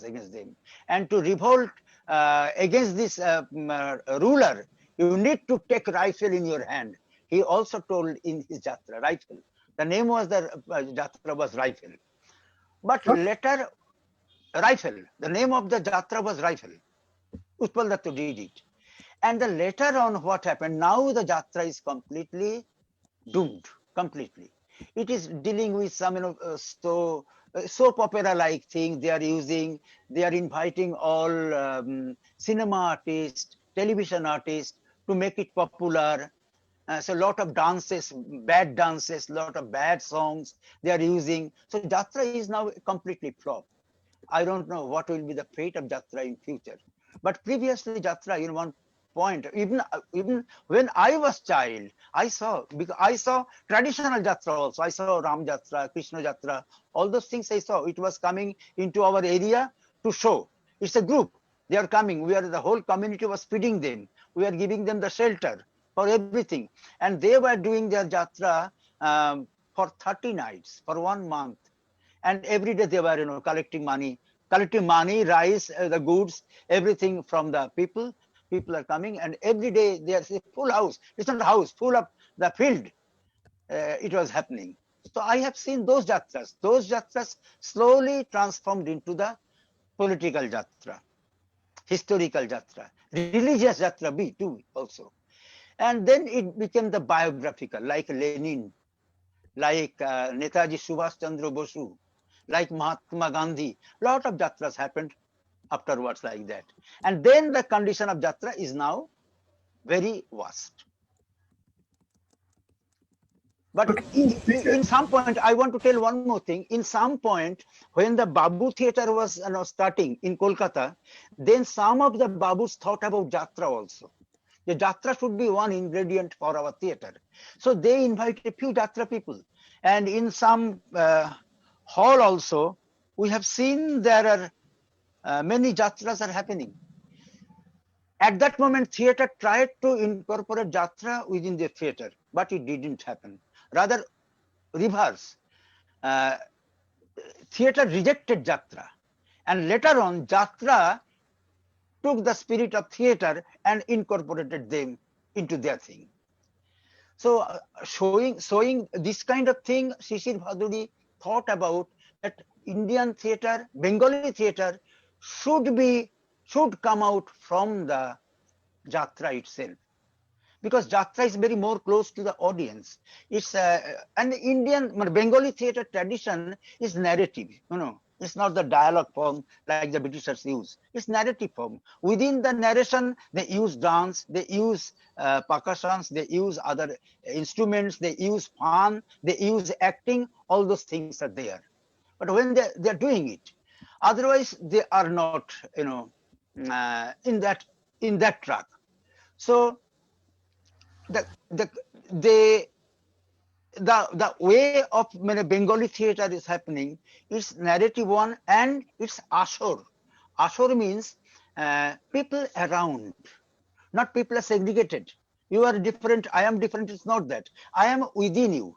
B: against them. And to revolt against this ruler, you need to take rifle in your hand. He also told in his Jatra, rifle. The name was the Jatra was rifle. But later, rifle. The name of the Jatra was rifle. Utpal Dutt did it. And the later on what happened, now the Jatra is completely doomed, completely. It is dealing with some, soap opera like thing they are using. They are inviting all cinema artists, television artists to make it popular. So a lot of dances, lot of bad songs they are using. So Jatra is now completely flop. I don't know what will be the fate of Jatra in future. But previously Jatra, one point, even when I was child, because I saw traditional Jatra also. I saw Ram Jatra, Krishna Jatra, all those things I saw. It was coming into our area to show. It's a group. They are coming. The whole community was feeding them. We are giving them the shelter for everything. And they were doing their Jatra for 30 nights, for 1 month. And every day they were, collecting money, rice, the goods, everything from the people. People are coming, and every day there's a full house. It's not a house, full of the field. It was happening. So I have seen those Jatras. Those Jatras slowly transformed into the political Jatra, historical Jatra, religious Jatra B too also. And then it became the biographical, like Lenin, like Netaji Subhash Chandra Bosu, like Mahatma Gandhi. Lot of Jatras happened afterwards like that. And then the condition of Jatra is now very worst. But in some point, I want to tell one more thing. In some point, when the Babu Theatre was starting in Kolkata, then some of the Babus thought about Jatra also. The Jatra should be one ingredient for our theatre. So they invited a few Jatra people. And in some hall also, we have seen there are many Jatras are happening. At that moment, theatre tried to incorporate Jatra within the theatre, but it didn't happen. Rather, reverse. Uh, Theatre rejected Jatra. And later on, Jatra took the spirit of theatre and incorporated them into their thing. So showing this kind of thing, Shishir Bhaduri thought about that Indian theatre, Bengali theatre should come out from the Jatra itself. Because Jatra is very more close to the audience. It's an Bengali theatre tradition is narrative, It's not the dialogue form like the Britishers use. It's narrative form. Within the narration, they use dance, they use percussions, they use other instruments, they use fun, they use acting. All those things are there. But when they're doing it, otherwise they are not, in that track. So the way of Bengali theatre is happening is narrative one, and it's ashur. Ashur means people around, not people are segregated. You are different, I am different. It's not that. I am within you.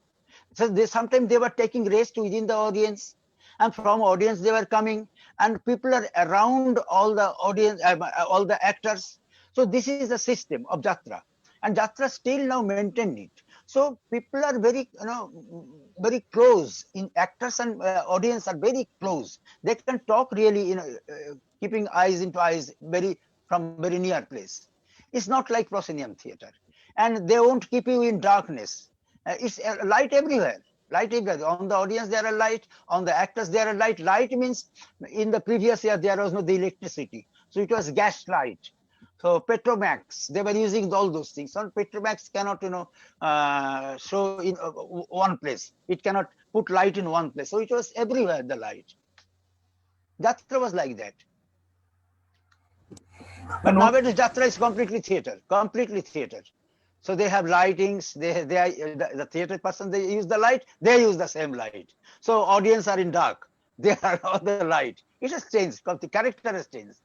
B: So sometimes they were taking rest within the audience, and from audience they were coming, and people are around all the audience, all the actors. So this is the system of Jatra, and Jatra still now maintained it. So people are very, very close. In actors and audience are very close. They can talk really, keeping eyes into eyes, from very near place. It's not like proscenium theatre, and they won't keep you in darkness. It's light everywhere. Light everywhere. On the audience there are light. On the actors there are light. Light means in the previous year there was no the electricity, so it was gas light. So Petromax, they were using all those things. So Petromax cannot, show in one place. It cannot put light in one place. So it was everywhere, the light. Jatra was like that. But nowadays Jatra is completely theatre, So they have lightings. The theatre person, they use the light. They use the same light. So audience are in dark. They are on the light. It has changed because the character has changed.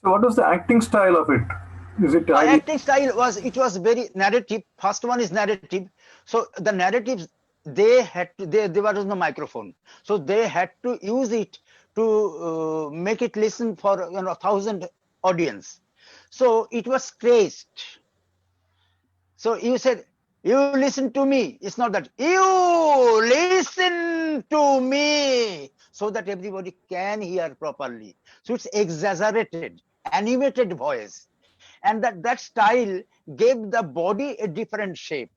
A: So what was the acting style of it? Is it highly?
B: Acting style was very narrative. First one is narrative. So the narratives, they had to, there was no microphone, so they had to use it to make it listen for 1,000 audience. So it was staged. So you said, you listen to me. It's not that you listen to me, so that everybody can hear properly. So it's exaggerated, animated voice. And that style gave the body a different shape,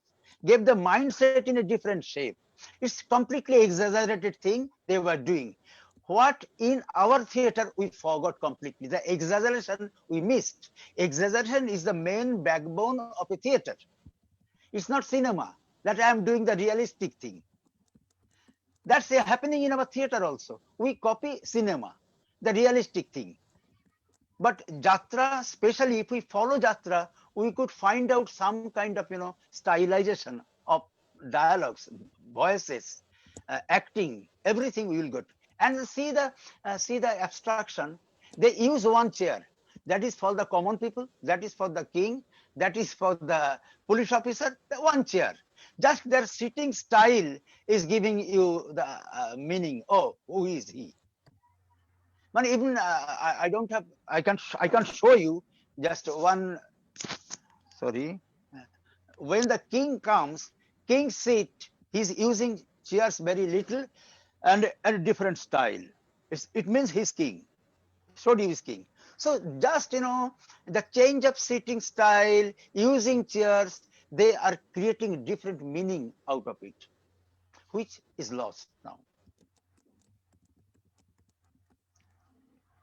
B: gave the mindset in a different shape. It's completely exaggerated thing they were doing. What in our theater we forgot completely. The exaggeration we missed. Exaggeration is the main backbone of a theater. It's not cinema that I am doing the realistic thing. That's happening in our theater also. We copy cinema, the realistic thing. But Jatra, especially if we follow Jatra, we could find out some kind of stylization of dialogues, voices, acting, everything we will get. And see the abstraction. They use one chair. That is for the common people. That is for the king. That is for the police officer. The one chair. Just their sitting style is giving you the meaning. Oh, who is he? But even I don't have. I can show you just one. Sorry. When the king comes, king seat, he's using chairs very little and a different style. It means he's king. Showed you is king. So just the change of sitting style, using chairs, they are creating different meaning out of it, which is lost now.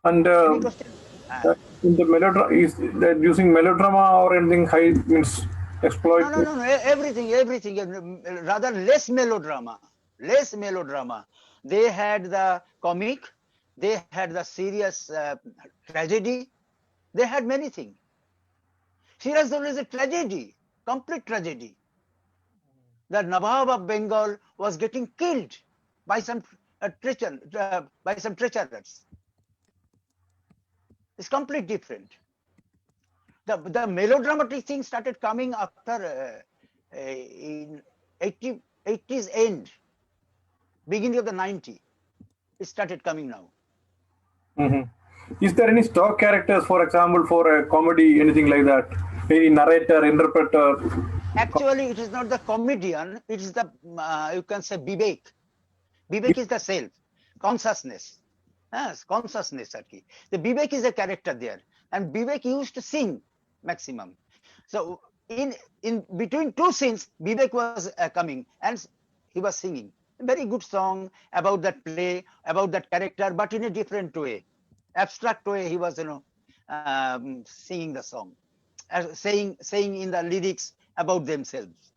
A: And
B: Any question?
A: in the melodrama, is that using melodrama or anything high means exploit?
B: No. Everything. Rather less melodrama. Less melodrama. They had the comic. They had the serious tragedy. They had many things. Serious role is a tragedy, complete tragedy. The Nawab of Bengal was getting killed by some treacherous. It's completely different. The melodramatic thing started coming after in 80s end, beginning of the 90s. It started coming now.
A: Is there any stock characters, for example, for a comedy, anything like that? Any narrator, interpreter?
B: Actually, it is not the comedian. It is the you can say Vivek. Vivek is the self, consciousness. Yes, consciousness. The Vivek is a character there, and Vivek used to sing maximum. So in between two scenes, Vivek was coming and he was singing a very good song about that play, about that character, but in a different way, abstract way. He was singing the song, saying in the lyrics about themselves,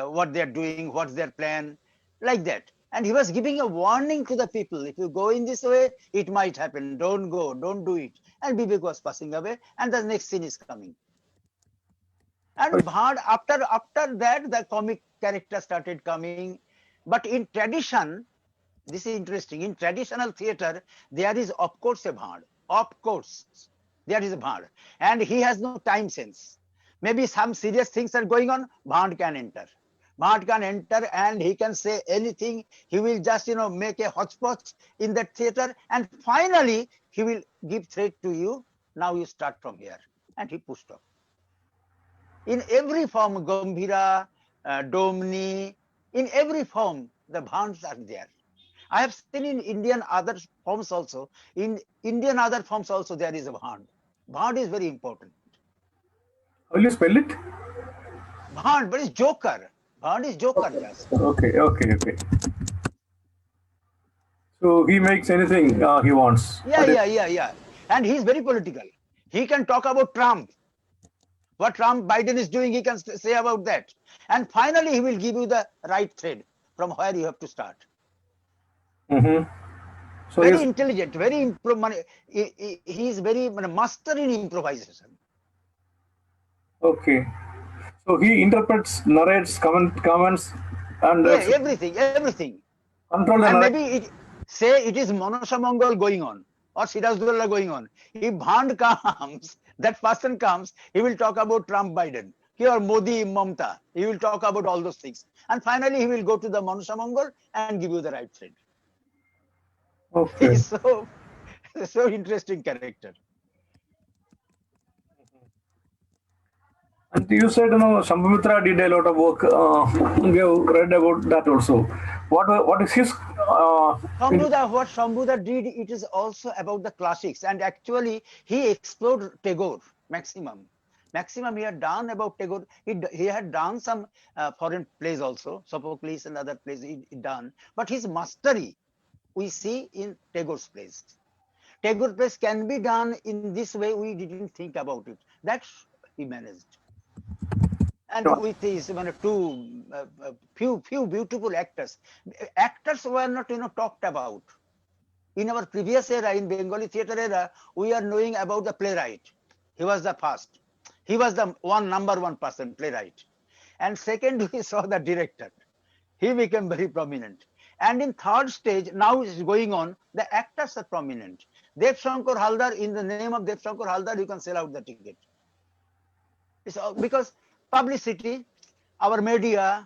B: what they are doing, what's their plan, like that. And he was giving a warning to the people. If you go in this way, it might happen. Don't go, don't do it. And Vivek was passing away, and the next scene is coming. And Bhad, after that, the comic character started coming. But in tradition, this is interesting. In traditional theater, there is of course a Bhad. Of course, there is a Bhad. And he has no time sense. Maybe some serious things are going on, Bhad can enter. Bhad can enter and he can say anything. He will just, make a hodgepodge in that theater. And finally, he will give threat to you. Now you start from here. And he pushed off. In every form, Gambhira, Domni, in every form, the Bhands are there. I have seen in Indian other forms also. In Indian other forms also, there is a Bhand. Bhand is very important.
A: How will you spell it?
B: Bhand, but it's joker. Bhand is joker just.
A: Okay. So he makes anything he wants.
B: Yeah. And he's very political. He can talk about Trump. What Trump, Biden is doing, he can say about that. And finally, he will give you the right thread from where you have to start.
A: So
B: very intelligent, very he is very master in improvisation.
A: Okay. So he interprets, narrates, comments, and
B: everything.
A: Control the
B: And
A: narrative.
B: say it is Manasamangal going on or Sirajudollah going on. If Bhand comes, that person comes, he will talk about Trump Biden, or Modi Mamta. He will talk about all those things. And finally, he will go to the Manasamangal and give you the right thread. He
A: Okay.
B: is so interesting character.
A: And you said, Sombhu Mitra did a lot of work. We have read about that also. What is his?
B: What Shambhuda did, it is also about the classics. And actually, he explored Tagore maximum. Maximum he had done about Tagore. He had done some foreign plays also, Sophocles and other plays he done. But his mastery we see in Tagore's plays. Tagore plays can be done in this way. We didn't think about it. That he managed. And with his few beautiful actors. Actors were not talked about. In our previous era, in Bengali theatre era, we are knowing about the playwright. He was the first. He was the number one person, playwright. And second, we saw the director. He became very prominent. And in third stage, now is going on, the actors are prominent. Dev Shankar Haldar, in the name of Dev Shankar Haldar, you can sell out the ticket. It's because publicity, our media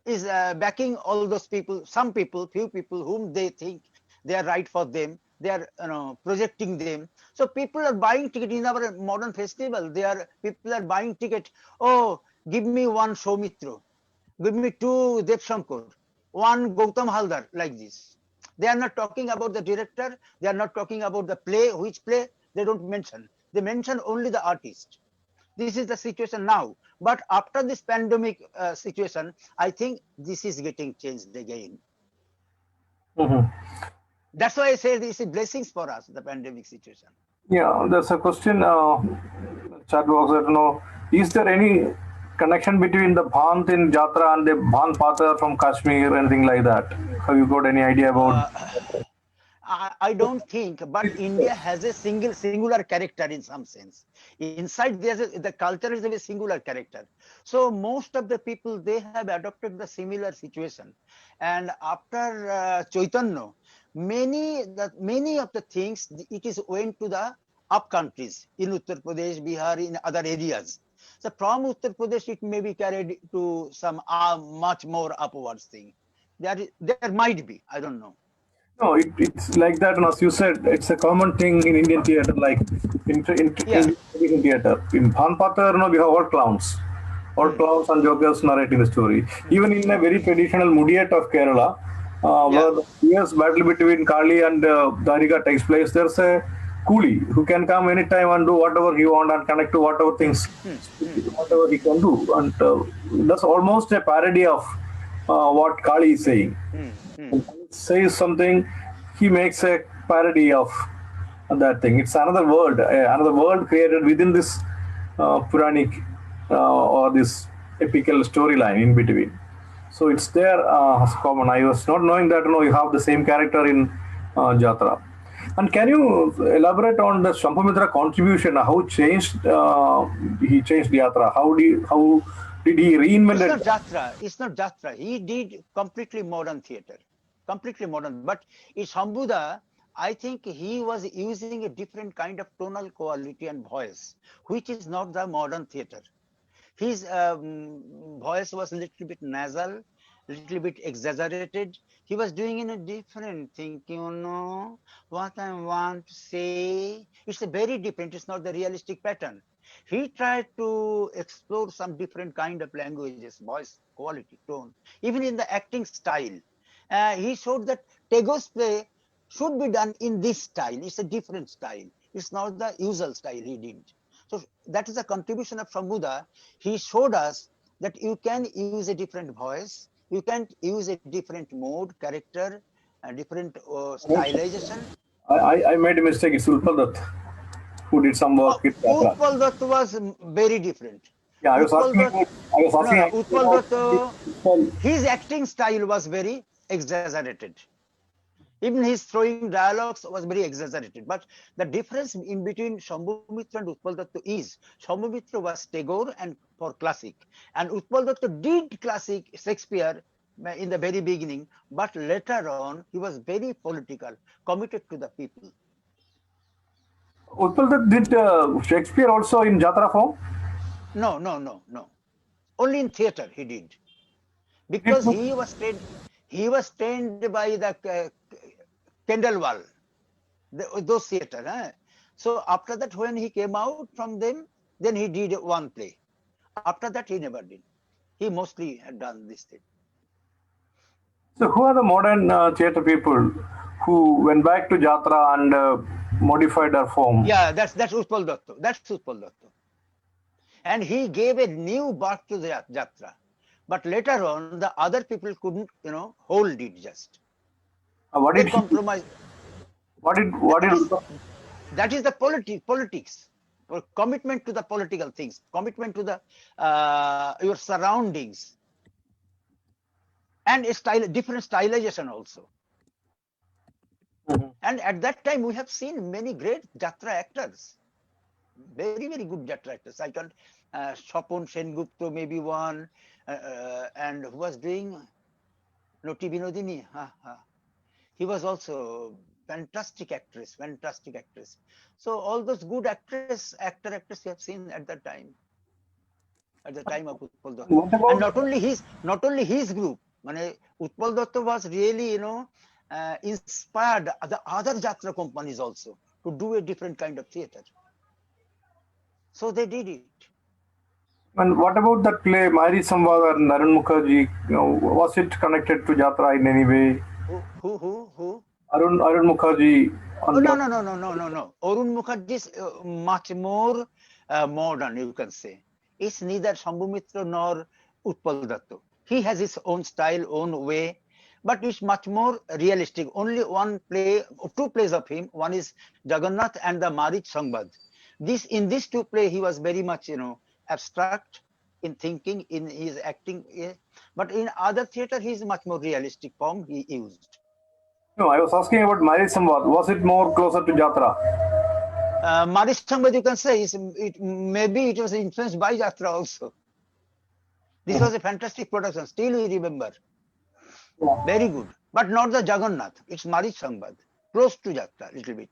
B: is backing all those people, some people, few people whom they think they are right for them. They are projecting them. So people are buying ticket in our modern festival. People are buying ticket. Oh, give me one Soumitra, give me two Dev Shankar, one Gautam Haldar, like this. They are not talking about the director. They are not talking about the play. Which play? They don't mention. They mention only the artist. This is the situation now. But after this pandemic situation, I think this is getting changed again.
A: Mm-hmm.
B: That's why I say this is blessings for us, the pandemic situation.
A: Yeah, there's a question. Chat box that is there any connection between the Bhant in Jatra and the Bhant Patar from Kashmir, anything like that? Have you got any idea about?
B: I don't think, but India has a singular character in some sense. Inside the culture is a singular character. So most of the people, they have adopted the similar situation. And after Chaitanya, many of the things, it is went to the up countries in Uttar Pradesh, Bihar, in other areas. So from Uttar Pradesh, it may be carried to some much more upwards thing. There might be, I don't know.
A: No, it's like that. And as you said, it's a common thing in Indian theatre, like
B: Yeah.
A: Indian theatre. In Bhant Patar, we have all clowns. All clowns and jokers narrating the story. Even in a very traditional Mudiyat of Kerala, where the fierce battle between Kali and Dharika takes place, there's a coolie who can come anytime and do whatever he want and connect to whatever things, whatever he can do. And that's almost a parody of what Kali is saying. When he says something, he makes a parody of that thing. It's another world created within this Puranic or this epical storyline in between. So it's there as common. I was not knowing that you have the same character in Jatra. And can you elaborate on the Sombhu Mitra contribution? How changed he changed Jatra? How did he reinvent it?
B: It's not Jatra. He did completely modern theatre, completely modern. But in Shambhuda, I think he was using a different kind of tonal quality and voice, which is not the modern theatre. His voice was a little bit nasal, a little bit exaggerated. He was doing in a different thing, what I want to say. It's a very different, it's not the realistic pattern. He tried to explore some different kind of languages, voice, quality, tone, even in the acting style. He showed that Tagore's play should be done in this style. It's a different style. It's not the usual style he did. So that is a contribution of Shambhuda. He showed us that you can use a different voice, you can use a different mode, character, a different stylization.
A: I made a mistake. It's Utpal Dutt who did some work with Jatra.
B: Utpal Dutt was very different.
A: Yeah,
B: Utpal Dutt,
A: I was asking actually
B: Utpal
A: about
B: Dutt, his acting style was very exaggerated. Even his throwing dialogues was very exaggerated. But the difference in between Sombhu Mitra and Utpal Dutt is Sombhu Mitra was Tagore and for classic, and Utpal Dutt did classic Shakespeare in the very beginning, but later on he was very political, committed to the people.
A: Utpal Dutt did Shakespeare also in Jatra form?
B: No. Only in theater he did,
A: Did
B: because he was trained. He was trained by the Kendallwall, those theater. So after that, when he came out from them, then he did one play. After that, he never did. He mostly had done this thing.
A: So who are the modern theatre people who went back to Jatra and modified their form?
B: Yeah, that's Utpal Dutt. That's Utpal Dutt. And he gave a new birth to the Jatra. But later on, the other people couldn't, hold it just.
A: What
B: They
A: did he?
B: compromised.
A: What did?
B: That is the politics, or commitment to the political things, commitment to the your surroundings, and different stylization also. And at that time, we have seen many great Jatra actors, very good Jatra actors. I can Swapon Sengupta, maybe one, and who was doing Noti Binodini. He was also fantastic actress. So all those good actors you have seen at that time of Utpal Dutt. And not only his group. Utpal Dutt was really, inspired the other Jatra companies also to do a different kind of theater. So they did it.
A: And what about that play, Myriad Samvad and Arun Mukherjee? Was it connected to Jatra in any way?
B: Who?
A: Arun Mukherjee.
B: Oh, no. Arun Mukherjee is much more modern, you can say. It's neither Sombhu Mitra nor Utpal Dutt. He has his own style, own way, but it's much more realistic. Only two plays of him. One is Jagannath and the Myriad Samvad. In these two plays, he was very much, abstract in thinking, in his acting. But in other theater, he's much more realistic form he used.
A: No, I was asking about Myriad Samvad. Was it more closer to Jatra?
B: Myriad Samvad, you can say, maybe it was influenced by Jatra also. This was a fantastic production. Still we remember. Very good. But not the Jagannath. It's Myriad Samvad. Close to Jatra, a little bit.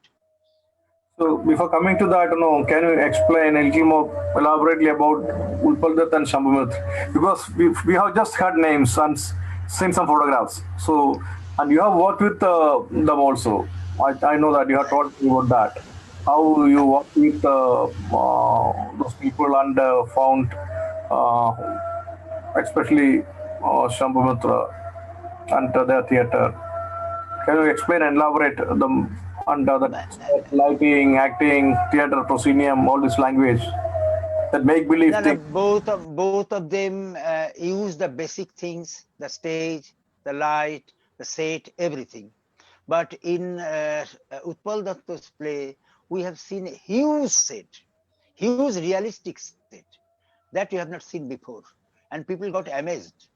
A: So before coming to that, can you explain a little more elaborately about Utpal Dutt and Sombhu Mitra? Because we have just heard names and seen some photographs. So, and you have worked with them also. I know that you have talked about that. How you worked with those people and found, especially Sombhu Mitra and their theatre. Can you explain and elaborate them under the lighting, acting, theatre, proscenium, all this language, that make-believe thing?
B: Both of them use the basic things, the stage, the light, the set, everything. But in Utpal Dutt's play, we have seen a huge set, huge realistic set that you have not seen before. And people got amazed.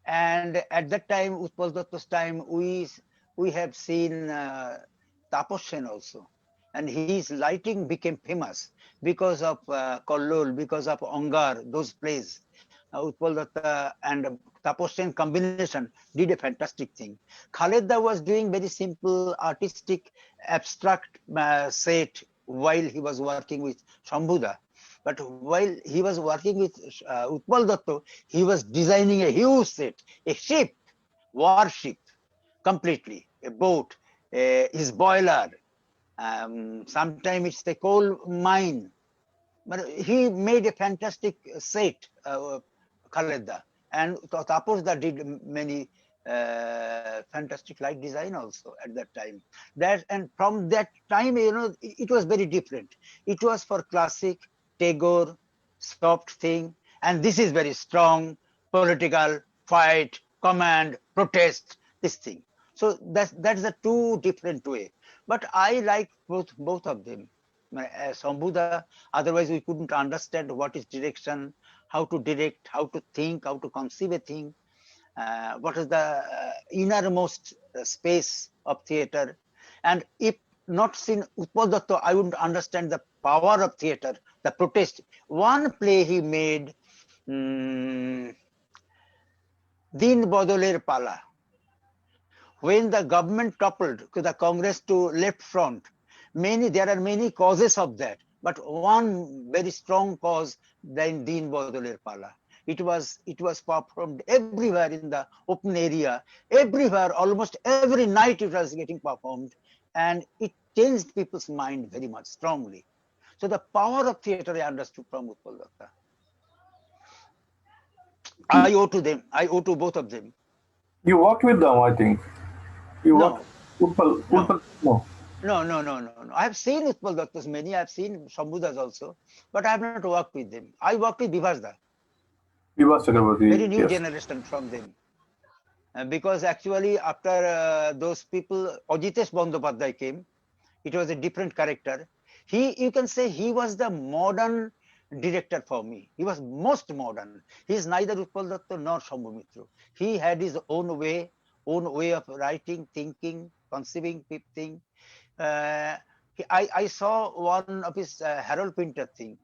B: And at that time, Utpal Dutt's time, we have seen Tapas Sen also. And his lighting became famous because of Kollol, because of Ongar, those plays. Utpal Dutt and Tapas Sen combination did a fantastic thing. Khardaha was doing very simple, artistic, abstract set while he was working with Shambhuda. But while he was working with Utpal Dutt, he was designing a huge set, a ship, warship, completely, a boat, his boiler. Sometimes it's the coal mine. But he made a fantastic set, Khardaha. And Tapas did many fantastic light design also at that time. And from that time, it was very different. It was for classic, Tagore, soft thing, and this is very strong, political, fight, command, protest, this thing. So that's the two different way. But I like both of them. Shambhuda, otherwise we couldn't understand what is direction, how to direct, how to think, how to conceive a thing, what is the innermost space of theater. And if not seen Utpal Dutt, I wouldn't understand the power of theater, the protest. One play he made, Din Bodoler Pala. When the government toppled to the Congress to left front, there are many causes of that, but one very strong cause, then Din Bodoler Pala. It was performed everywhere in the open area, everywhere, almost every night it was getting performed, and it changed people's mind very much strongly. So the power of theatre I understood from Utpal Dutt. I owe to them. I owe to both of them.
A: You worked with them, I think. You worked
B: No, no.
A: Utpal, no.
B: No. I have seen Utpal Dutt's many. I have seen Sombhu also, but I have not worked with them. I worked with Bibhas,
A: Vivas
B: very
A: Chakrabarti,
B: new
A: yes.
B: generation from them. Because actually after those people, Ajitesh Bandyopadhyay came, it was a different character. You can say he was the modern director for me. He was most modern. He is neither Utpal Dutt nor Sombhu Mitra. He had his own way of writing, thinking, conceiving things. Uh, I saw one of his Harold Pinter thing.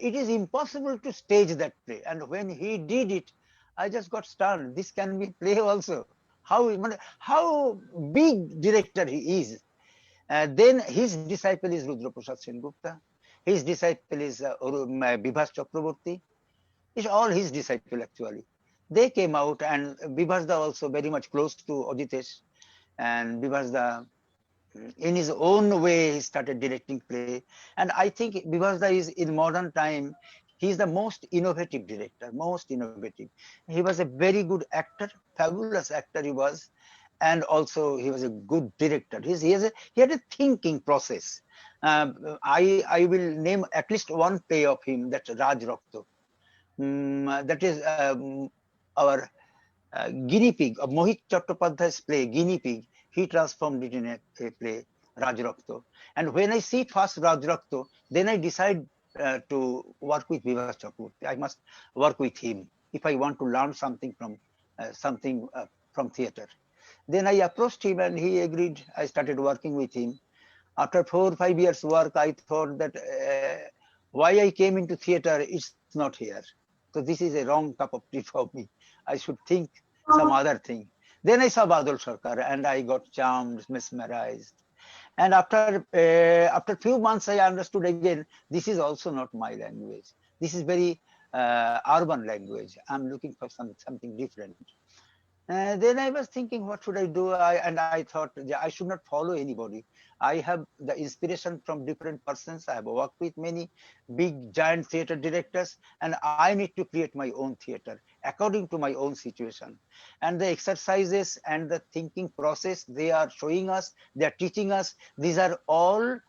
B: It is impossible to stage that play, and when he did it, I just got stunned. This can be play also. How big director he is. Then his disciple is Rudra Prasad Sengupta. His disciple is Bibhas Chakraborty. It's all his disciple actually. They came out, and Bibhas also very much close to Ajitesh, and Bibhas in his own way he started directing play. And I think Bibhas is in modern time, he is the most innovative director, most innovative. He was a very good actor, fabulous actor he was, and also he was a good director. He had a thinking process. I will name at least one play of him, that's Raj Rakto. That is our guinea pig of Mohit Chattopadhyay's play, Guinea Pig. He transformed it in a play, Raj Rakto. And when I see first Raj Rakto, then I decide to work with Vivas Chakraborty. I must work with him if I want to learn something from theatre. Then I approached him and he agreed. I started working with him. After 4 or 5 years work, I thought that why I came into theatre is not here. So this is a wrong cup of tea for me. I should think some other thing. Then I saw Badal Sircar and I got charmed, mesmerized. And after few months, I understood again, this is also not my language. This is very urban language. I'm looking for something different. Then I was thinking, what should I do? And I thought, yeah, I should not follow anybody. I have the inspiration from different persons. I have worked with many big giant theater directors, and I need to create my own theater according to my own situation. And the exercises and the thinking process they are showing us, they are teaching us, these are all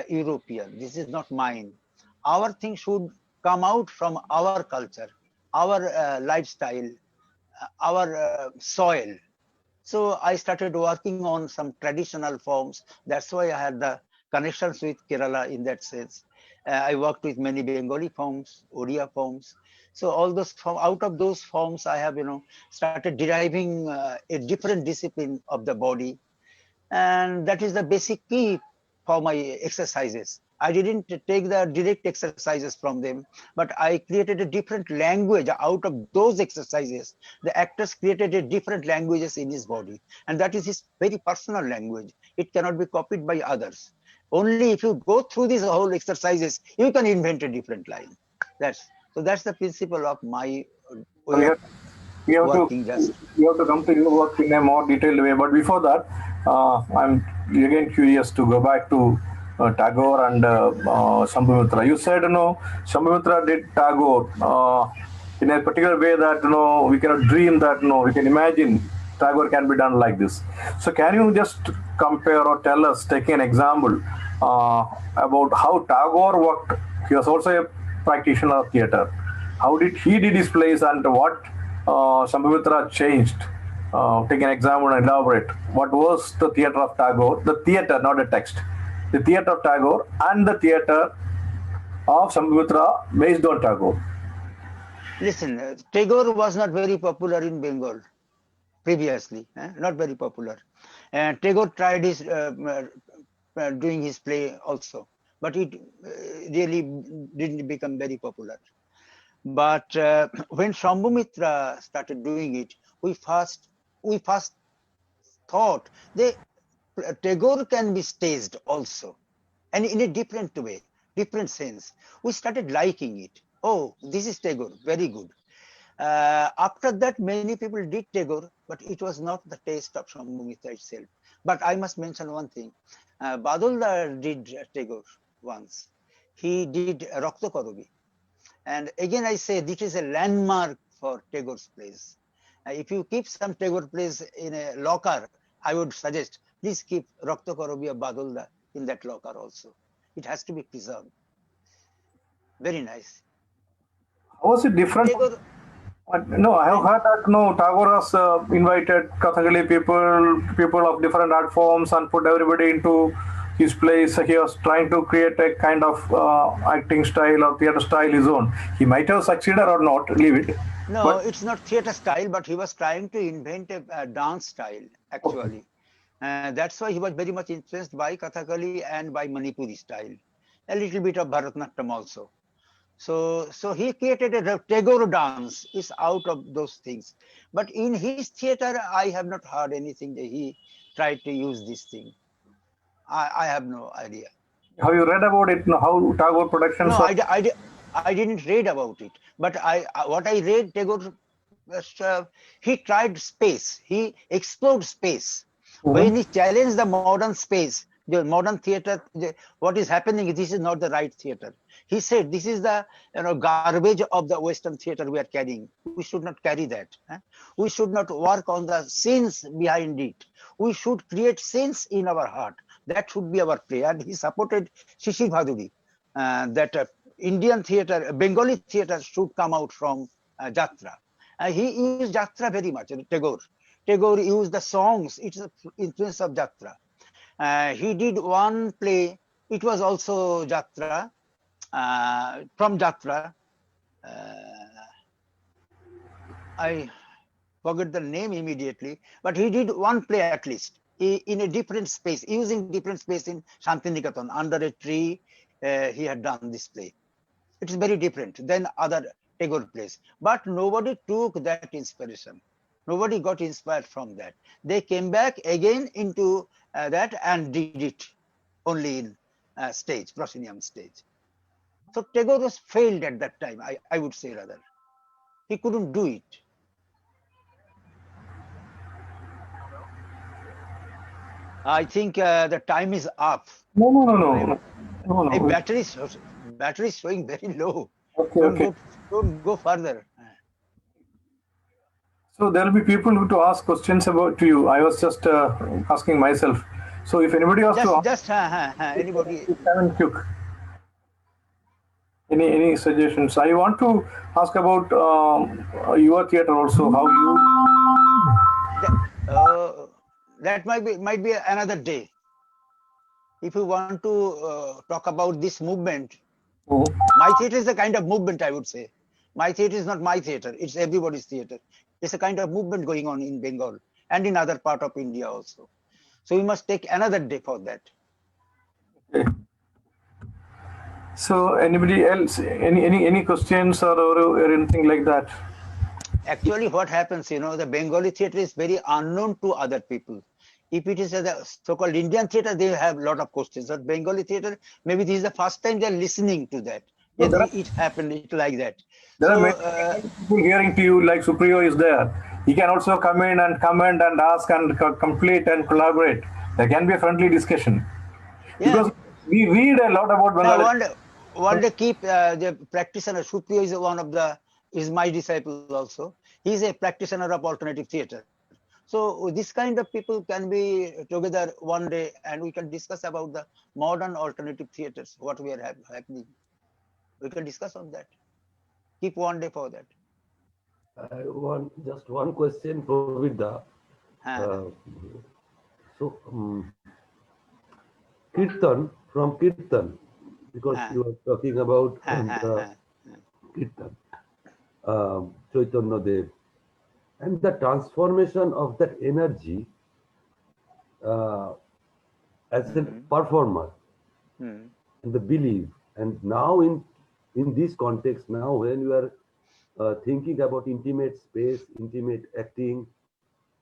B: European. This is not mine. Our thing should come out from our culture, our lifestyle, our soil. So I started working on some traditional forms. That's why I had the connections with Kerala in that sense. I worked with many Bengali forms, Odia forms. So all those out of those forms, I have started deriving a different discipline of the body, and that is the basic key for my exercises. I didn't take the direct exercises from them, but I created a different language out of those exercises. The actors created a different languages in his body, and that is his very personal language. It cannot be copied by others. Only if you go through these whole exercises, you can invent a different line. That's the principle of my way
A: We
B: of
A: have, we have to
B: working. Just
A: we have to come to your work in a more detailed way. But before that, I'm again curious to go back to Tagore and Sombhu Mitra. You said Sombhu Mitra did Tagore in a particular way that we cannot dream that we can imagine Tagore can be done like this. So can you just compare or tell us, take an example about how Tagore worked? He was also a practitioner of theatre. How did he did his plays and what Sambhavitra changed? Take an example and elaborate. What was the theatre of Tagore? The theatre, not the text. The theatre of Tagore and the theatre of Sambhavitra based on Tagore.
B: listen, Tagore was not very popular in Bengal previously, not very popular. And Tagore tried his doing his play also, but it really didn't become very popular. But when Sombhu Mitra started doing it, we first thought they Tagore can be staged also, and in a different way, different sense. We started liking it. Oh, this is Tagore, very good. After that, many people did Tagore, but it was not the taste of Sombhu Mitra itself. But I must mention one thing. Badal Sircar did Tagore once. He did Rakto Karobi. And again, I say this is a landmark for Tagore's plays. If you keep some Tagore plays in a locker, I would suggest please keep Rakto Karobi of Badal Sircar in that locker also. It has to be preserved. Very nice.
A: How was it different?
B: Tagore,
A: No, I have heard that no, Tagore has invited Kathakali people of different art forms, and put everybody into his place. He was trying to create a kind of acting style or theatre style his own. He might have succeeded or not, leave it.
B: no,
A: But
B: it's not theater style, but he was trying to invent a dance style,
A: okay.
B: actually. That's why he was very much influenced by Kathakali and by Manipuri style. A little bit of Bharatanatyam also. So he created a Tagore dance is out of those things. But in his theater, I have not heard anything that he tried to use this thing. I have no idea.
A: Have you read about it? No, how Tagore productions
B: No,
A: are?
B: I didn't read about it. But what I read, Tagore, he tried space. He explored space. When
A: Mhm.
B: he challenged the modern space, the modern theater, what is happening, this is not the right theater. He said, this is the garbage of the Western theater we are carrying. We should not carry that. We should not work on the scenes behind it. We should create scenes in our heart. That should be our play. And he supported Shishir Bhaduri, that Indian theater, Bengali theater should come out from Jatra. He used Jatra very much, Tagore. Tagore used the songs, it's the influence of Jatra. He did one play, it was also Jatra, from Jatra. Uh, I forget the name immediately, but he did one play at least in a different space, using different space in Shantiniketan. Under a tree, he had done this play. It is very different than other Tagore plays. But nobody took that inspiration. Nobody got inspired from that. They came back again into that and did it only in stage, proscenium stage. So Tagore was failed at that time, I would say rather. He couldn't do it. I think the time is up.
A: No, no, no,
B: My,
A: no, no,
B: my
A: no.
B: battery is showing very low.
A: Okay, okay.
B: Don't go further.
A: So there will be people who to ask questions about to you. I was just asking myself. So if anybody wants to
B: Just anybody.
A: ask, Kevin Cook, any suggestions? I want to ask about your theater also. How you?
B: That, uh, that might be another day. If you want to talk about this movement,
A: Mhm.
B: my theater is a kind of movement, I would say. My theater is not my theater; it's everybody's theater. It's a kind of movement going on in Bengal and in other part of India also. So we must take another day for that.
A: Okay. So anybody else? Any questions or anything like that?
B: Actually, what happens, the Bengali theater is very unknown to other people. If it is the so-called Indian theater, they have a lot of questions. But Bengali theater, maybe this is the first time they're listening to that.
A: So
B: It happened it like that.
A: there are
B: So
A: many people hearing to you. Like Supriyo is there. He can also come in and comment and ask and complete and collaborate. There can be a friendly discussion
B: yeah.
A: because we read a lot about
B: Now
A: Bengali.
B: one day keep the practitioner. Supriyo is one of is my disciple also. He's a practitioner of alternative theater. So this kind of people can be together one day and we can discuss about the modern alternative theaters, what we are happening. We can discuss on that. Keep one day for that.
C: I want just one question, Probir Da.
B: Uh,
C: Uh, so, Kirtan from Kirtan, because
B: uh,
C: you are talking about
B: uh, uh,
C: the
B: uh,
C: Kirtan, Chaitanya Dev, and the transformation of that energy uh, as a
B: mm,
C: performer
B: mm,
C: and the belief. And now in this context, now when you are thinking about intimate space, intimate acting,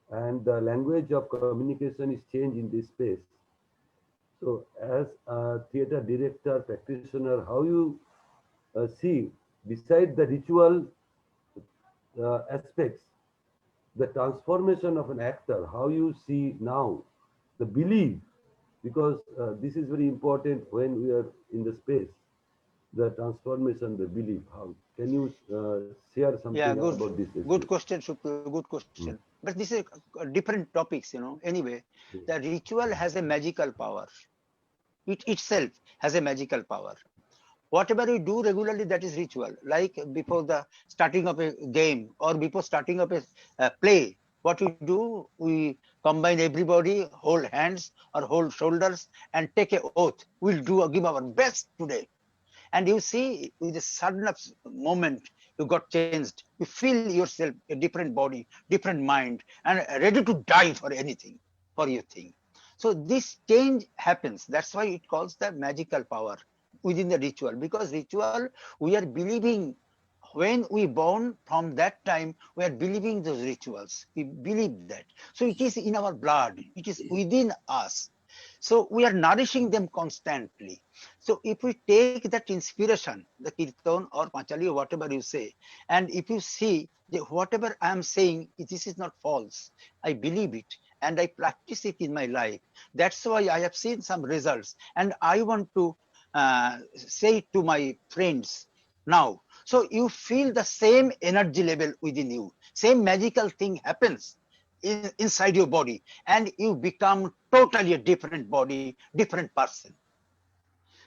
C: and the language of communication is changed in this space. So, as a theater director, practitioner, how you see, beside the ritual aspects, the transformation of an actor, how you see now the belief, because this is very important when we are in the space, the transformation, the belief. How can you share something
B: Yeah, good,
C: about this issue?
B: good question, Sukhdev, good question.
C: Mm.
B: But this is different topics, Anyway, the ritual has a magical power. It itself has a magical power. Whatever we do regularly, that is ritual. Like before the starting of a game or before starting of a play, what we do, we combine everybody, hold hands or hold shoulders and take a oath. We'll give our best today. And you see, with a sudden moment, you got changed. You feel yourself a different body, different mind, and ready to die for anything, for your thing. So this change happens. That's why it calls the magical power within the ritual. Because ritual, we are believing when we born from that time, we are believing those rituals. We believe that. So it is in our blood. It is within us. So we are nourishing them constantly. So if we take that inspiration, the kirtan or panchali or whatever you say, and if you see that whatever I am saying, this is not false. I believe it and I practice it in my life. That's why I have seen some results, and I want to say it to my friends now. So you feel the same energy level within you, same magical thing happens inside your body, and you become totally a different body, different person.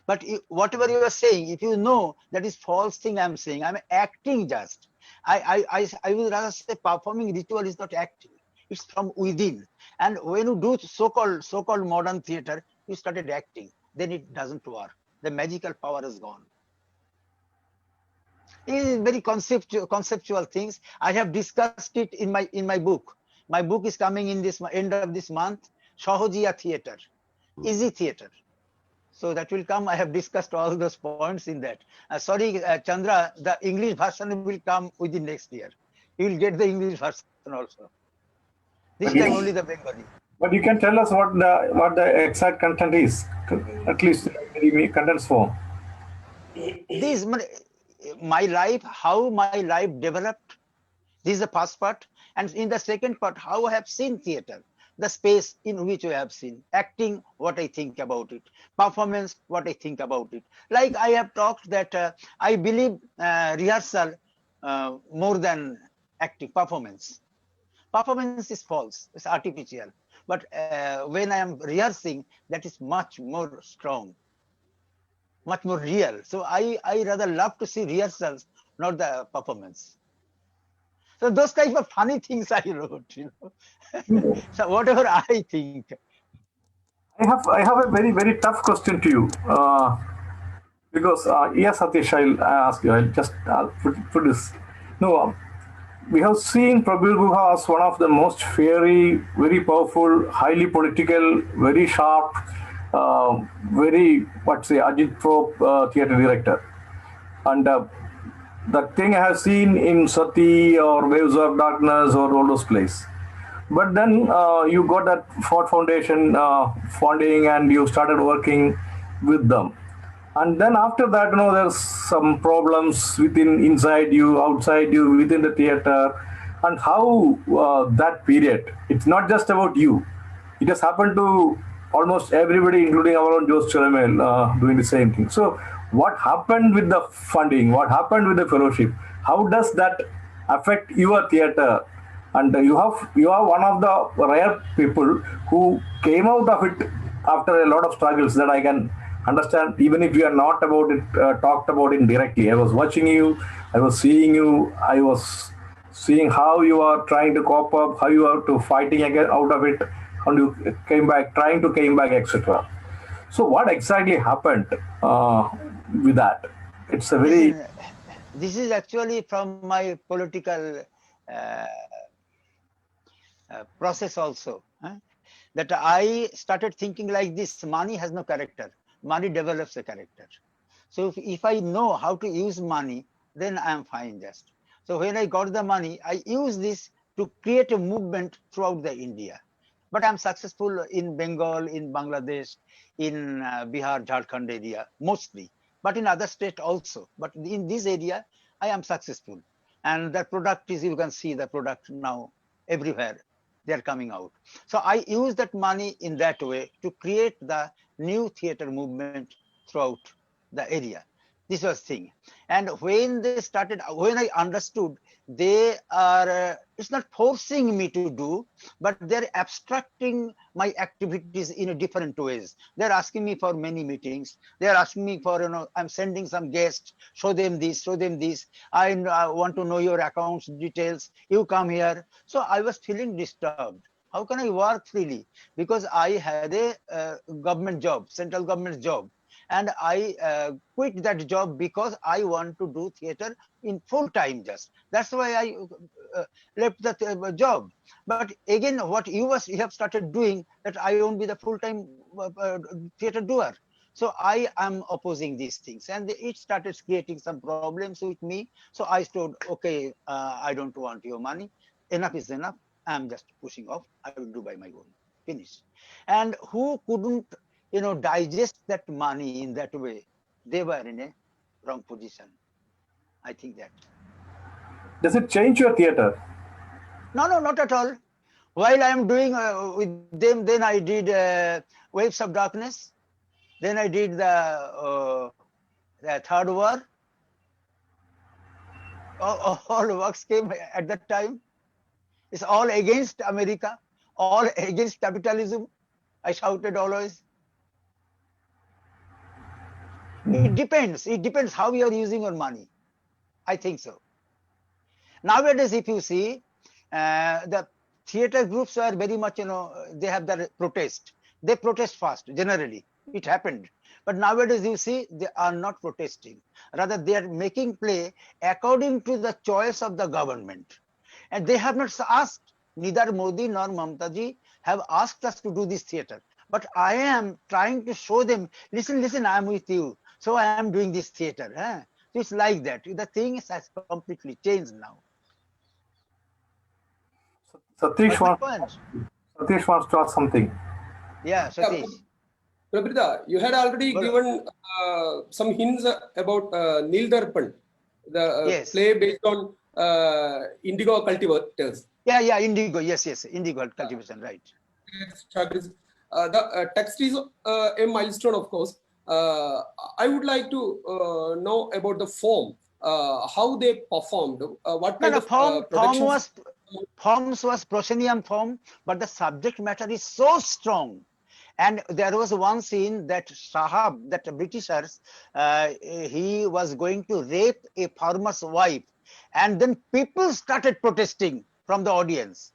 B: But whatever you are saying, if you know that is false thing I'm saying, I'm acting just. I would rather say performing ritual is not acting. It's from within. And when you do so-called modern theater, you started acting. Then it doesn't work. The magical power is gone. It is very conceptual things. I have discussed it in my book. My book is coming in this end of this month. Sahojiya theater, easy theater. So that will come. I have discussed all those points in that. Sorry, Chandra, the English version will come within next year. You will get the English version also. This
A: But
B: time only
A: you,
B: the Bengali.
A: but you can tell us what the exact content is, at least in the contents form.
B: This my life, how my life developed. This is the first part. And in the second part, how I have seen theater, the space in which I have seen, acting, what I think about it, performance, what I think about it. Like I have talked that I believe rehearsal more than acting, performance. Performance is false, it's artificial. But when I am rehearsing, that is much more strong, much more real. So I rather love to see rehearsals, not the performance. So those type of funny things I wrote. So whatever I think.
A: I have a very very tough question to you. Because yes, Satish, I'll ask you. I'll put this. No, we have seen Probir Guha as one of the most fiery, very powerful, highly political, very sharp, very what say agitprop theatre director, and the thing I have seen in Sati or Waves of Darkness or all those plays. But then you got that Ford Foundation funding and you started working with them. And then after that, there's some problems within, inside you, outside you, within the theater, and how that period. It's not just about you. It has happened to almost everybody, including our own Jose Charamel, doing the same thing. So, what happened with the funding? What happened with the fellowship? How does that affect your theater? And you are one of the rare people who came out of it after a lot of struggles that I can understand, even if you are not about it talked about it directly. I was watching you, I was seeing you, I was seeing how you are trying to cope up, how you are to fighting again out of it, and you came back, trying to came back, etc. So what exactly happened with that? It's a very
B: Listen, this is actually from my political uh, process also. That I started thinking like this: money has no character. Money develops a character. So if I know how to use money, then I am fine just. So when I got the money, I used this to create a movement throughout the India. But I'm successful in Bengal, in Bangladesh, in Bihar, Jharkhand area, mostly, but in other states also. But in this area, I am successful. And the product is, you can see the product now everywhere. They are coming out. So I use that money in that way to create the new theater movement throughout the area. This was thing. And when they started, when I understood, they are, it's not forcing me to do, but they're abstracting my activities in a different ways. They're asking me for many meetings. They're asking me for, I'm sending some guests, show them this, show them this. I want to know your accounts details. You come here. So I was feeling disturbed. How can I work freely? Because I had a government job, central government job. And I quit that job because I want to do theater in full time just. That's why I left that job. But again, what you have started doing, that I won't be the full time theater doer. So I am opposing these things, and it started creating some problems with me. So I told, okay, I don't want your money. Enough is enough. I'm just pushing off. I will do by my own. Finish. And who couldn't, digest that money in that way? They were in a wrong position. I think that.
A: Does it change your theater?
B: No, not at all. While I am doing with them, then I did Waves of Darkness. Then I did the Third War. All works came at that time. It's all against America, all against capitalism. I shouted always. It depends. It depends how you are using your money. I think so. Nowadays, if you see, the theater groups are very much, they have the protest. They protest fast, generally. It happened. But nowadays, you see, they are not protesting. Rather, they are making play according to the choice of the government. And they have not asked, neither Modi nor Mamtaji have asked us to do this theater. But I am trying to show them, listen, I am with you. So I am doing this theater. So it's like that. The thing has completely changed now.
A: Satish
B: What's my point?
A: Satish wants to ask something.
B: Yeah, Satish.
D: Probir, you had already given some hints about Nil Darpan, the
B: Yes.
D: play based on indigo cultivators.
B: Yeah, indigo. Yes, indigo cultivation, right.
D: The text is a milestone, of course. I would like to know about the form, how they performed, what kind of productions.
B: Forms was proscenium form, but the subject matter is so strong. And there was one scene that Sahab, that Britishers, he was going to rape a farmer's wife. And then people started protesting from the audience.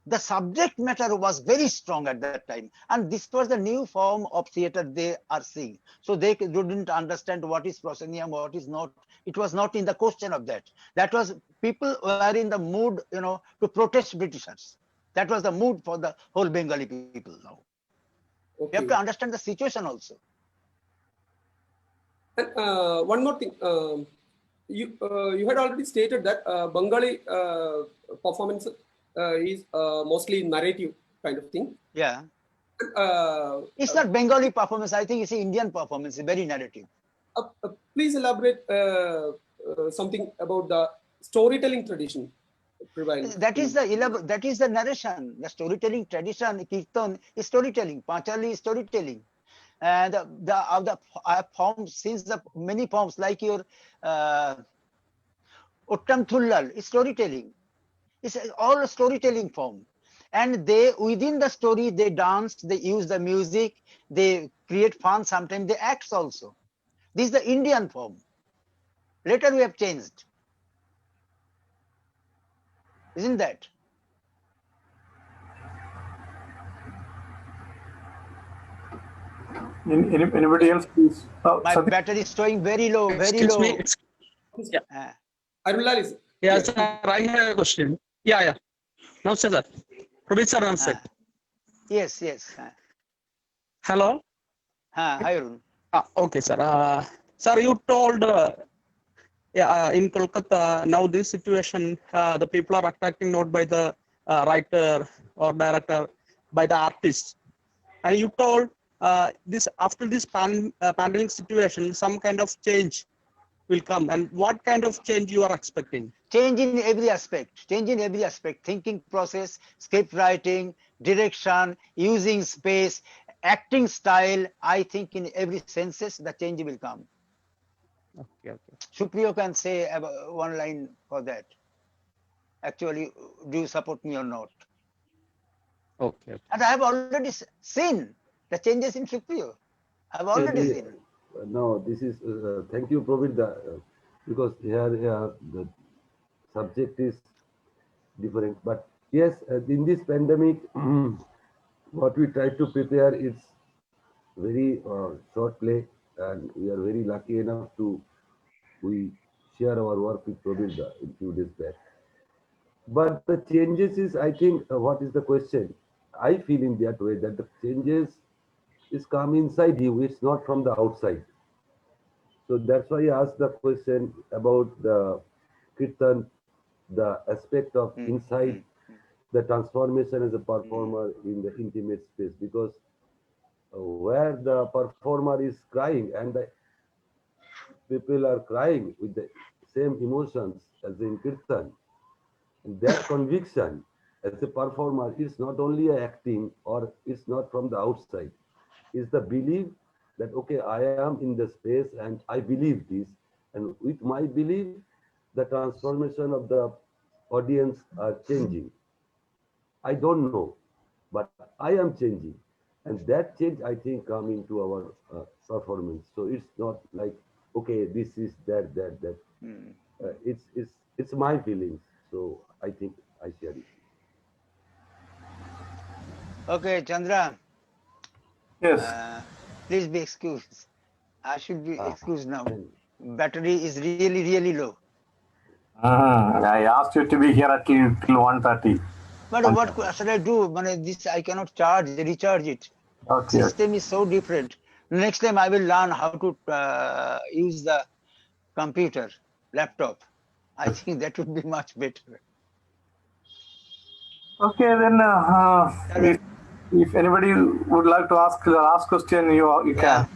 B: The subject matter was very strong at that time. And this was the new form of theater they are seeing. So they didn't understand what is proscenium, what is not. It was not in the question of that. That was, people were in the mood, to protest Britishers. That was the mood for the whole Bengali people now.
D: Okay.
B: You have to understand the situation also.
D: And one more thing, you had already stated that Bengali performance is mostly narrative kind of thing.
B: Yeah. It's not Bengali performance. I think it's Indian performance. It's very narrative.
D: Please elaborate something about the storytelling tradition.
B: That is the narration. The storytelling tradition. Kirtan is storytelling. Panchali is storytelling. And the forms, since the many forms like your Uttam Thullal is storytelling. It's all a storytelling form. And they, within the story, they dance, they use the music, they create fun, sometimes they act also. This is the Indian form. Later we have changed. Isn't that?
A: Anybody else, please?
B: My battery is showing very low, very low.
E: Yeah.
D: Yeah,
E: sir, I have a question. Yeah. No, sir. Probir sir, namaste.
B: Yes.
E: Hello.
B: Hi, Arun.
E: Okay, sir. Sir, you told in Kolkata, now this situation, the people are attracting not by the writer or director, by the artist. And you told this after this pandemic situation, some kind of change will come. And what kind of change you are expecting?
B: Change in every aspect, thinking process, script writing, direction, using space, acting style. I think in every senses the change will come.
E: Okay.
B: Supriyo can say one line for that. Actually, do you support me or not?
E: Okay.
B: And I have already seen the changes in Supriyo. I have already seen.
C: No, this is, thank you, Probir, because here the subject is different. But yes, in this pandemic, what we try to prepare is very short play, and we are very lucky enough to we share our work with Probir in few days back. But the changes is, I think, what is the question? I feel in that way that the changes is come inside you. It's not from the outside. So that's why I asked the question about the kirtan, the aspect of inside the transformation as a performer in the intimate space, because where the performer is crying and the people are crying with the same emotions as in kirtan, and that conviction as a performer is not only a acting or it's not from the outside, is the belief that okay, I am in the space and I believe this, and with my belief the transformation of the audience are changing. I don't know, but I am changing, and that change I think come into our performance. So it's not like okay, this is that. It's my feelings. So I think I share it.
B: Okay, Chandra.
A: Yes.
B: Please be excused. I should be excused now.
C: And
B: Battery is really low.
A: I asked you to be here at till 1:30.
B: But what should I do? This I cannot recharge it.
A: Okay.
B: System is so different. Next time I will learn how to use the computer, laptop. I think that would be much better.
A: Okay, then if anybody would like to ask the last question, you can.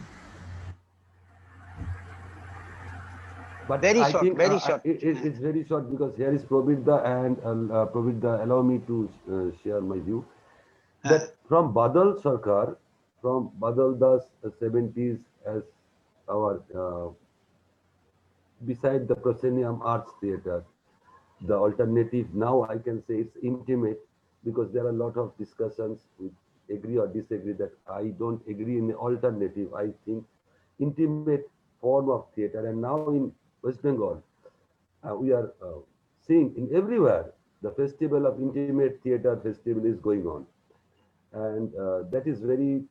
C: But
B: Very
C: I
B: short,
C: think
B: very short.
C: it's very short because here is Probir, and Probir, allow me to share my view that from Badal Sircar, from Badal Dutt's 70s as our beside the proscenium arts theater, the alternative now I can say it's intimate, because there are a lot of discussions with agree or disagree that I don't agree in the alternative. I think intimate form of theater, and now in West Bengal we are seeing in everywhere the festival of intimate theater festival is going on, and that is very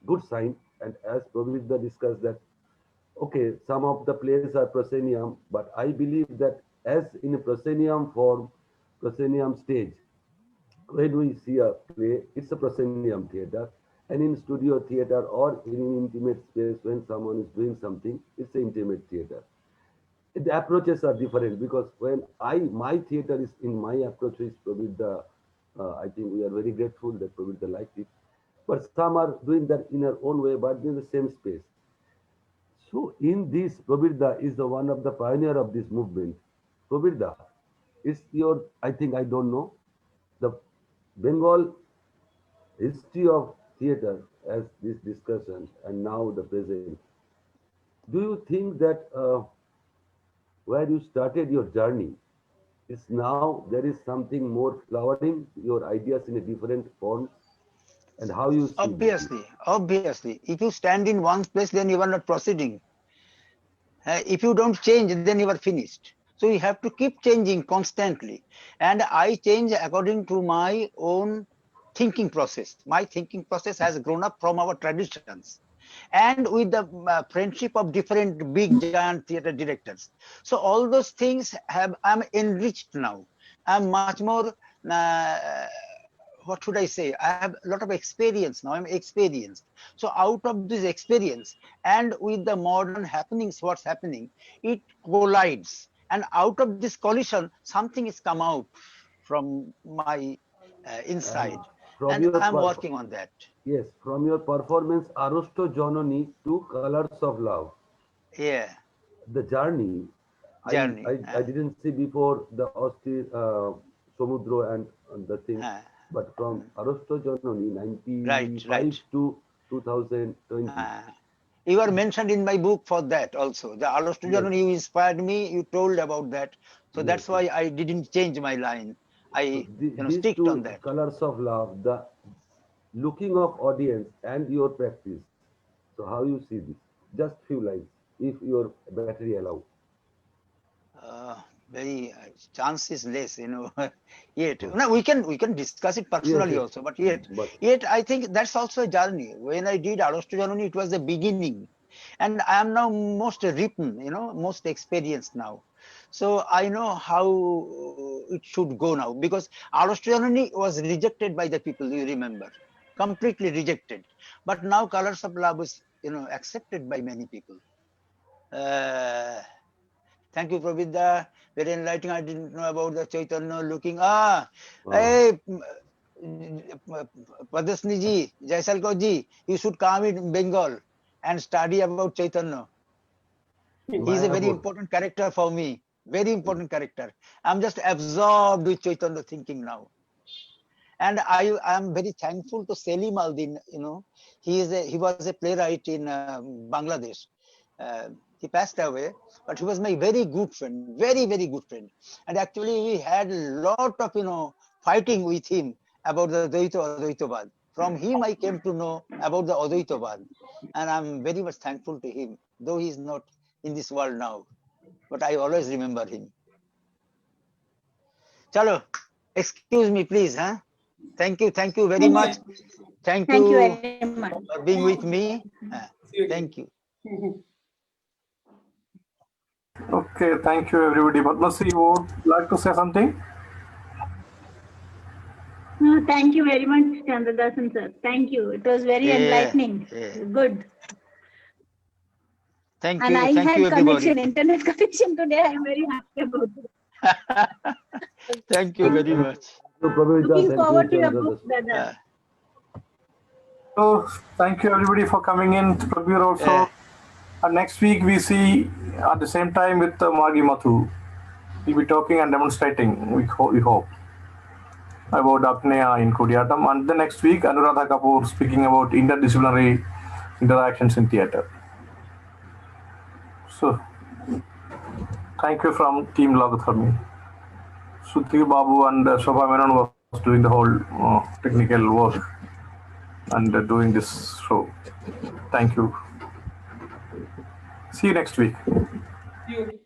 C: good sign. And as Pravida discussed that okay, some of the plays are proscenium, but I believe that as in a proscenium form, proscenium stage, when we see a play, it's a proscenium theater, and in studio theater or in an intimate space, when someone is doing something, it's an intimate theater. The approaches are different, because when my theater is in my approach is Pravida, I think we are very grateful that Pravida liked it, but some are doing that in their own way, but in the same space. So in this, Probir is the one of the pioneer of this movement. Probir is your, I think I don't know, the Bengal history of theater as this discussion and now the present. Do you think that where you started your journey is now there is something more flowering, your ideas in a different form, and how you see this?
B: Obviously. If you stand in one place, then you are not proceeding. If you don't change, then you are finished. So you have to keep changing constantly. And I change according to my own thinking process. My thinking process has grown up from our traditions and with the friendship of different big giant theater directors. So all those things I'm enriched now. I'm much more what should I say? I have a lot of experience now. I'm experienced. So out of this experience and with the modern happenings, what's happening, it collides. And out of this collision, something is come out from my inside.
C: From
B: And
C: your
B: I'm working on that.
C: Yes, from your performance Arosto Janani to Colors of Love.
B: Yeah.
C: The journey. I didn't see before the austere Somudro and the thing, but from Arosto Janani 95 to 2020.
B: You are mentioned in my book for that also. The Arosto Janani, you inspired me. You told about that, so that's why I didn't change my line. I sticked on that.
C: Colors of Love, the looking of audience and your practice. So how you see this? Just few lines, if your battery allow.
B: Very chance is less, yet no, we can discuss it personally also, but yet I think that's also a journey. When I did Arosto Janani, it was the beginning, and I am now most written, most experienced now, so I know how it should go now, because Arosto Janani was rejected by the people, you remember, completely rejected, but now Colors of Love is accepted by many people. Thank you, Probir. Very enlightening. I didn't know about the Chaitanya looking. Hey, Padasni ji, Jaisalkar ji, you should come in Bengal and study about Chaitanya. He's a very important character for me. Very important character. I'm just absorbed with Chaitanya thinking now. And I am very thankful to Selim Aldin. He was a playwright in Bangladesh. He passed away, but he was my very good friend, very, very good friend. And actually, we had a lot of, fighting with him about the Advaita Advaitavad. From him, I came to know about the Advaitavad. And I'm very much thankful to him, though he's not in this world now. But I always remember him. Chalo, excuse me, please. Thank you very much. Thank you
F: very much
B: for being with me. Thank you.
A: Okay, thank you everybody. Padmasri, you would like to say something?
F: No, thank you very much, Chandradasan sir. Thank you. It was very enlightening. Good.
B: Thank
F: and
B: you.
F: I
B: Thank
F: had
B: you, everybody.
F: internet connection today. I'm very happy about it.
B: Thank you very much.
F: Looking forward to your book, brother.
A: So, thank you everybody for coming in. Probir also. And next week we see at the same time with Magi Mathu. We'll be talking and demonstrating, we hope, about apnea in Kodiatam. And the next week, Anuradha Kapoor speaking about interdisciplinary interactions in theatre. So, thank you from Team Lokadharmi. Sudhir Babu and Shobha Menon was doing the whole technical work and doing this show. Thank you. See you next week.
D: See you.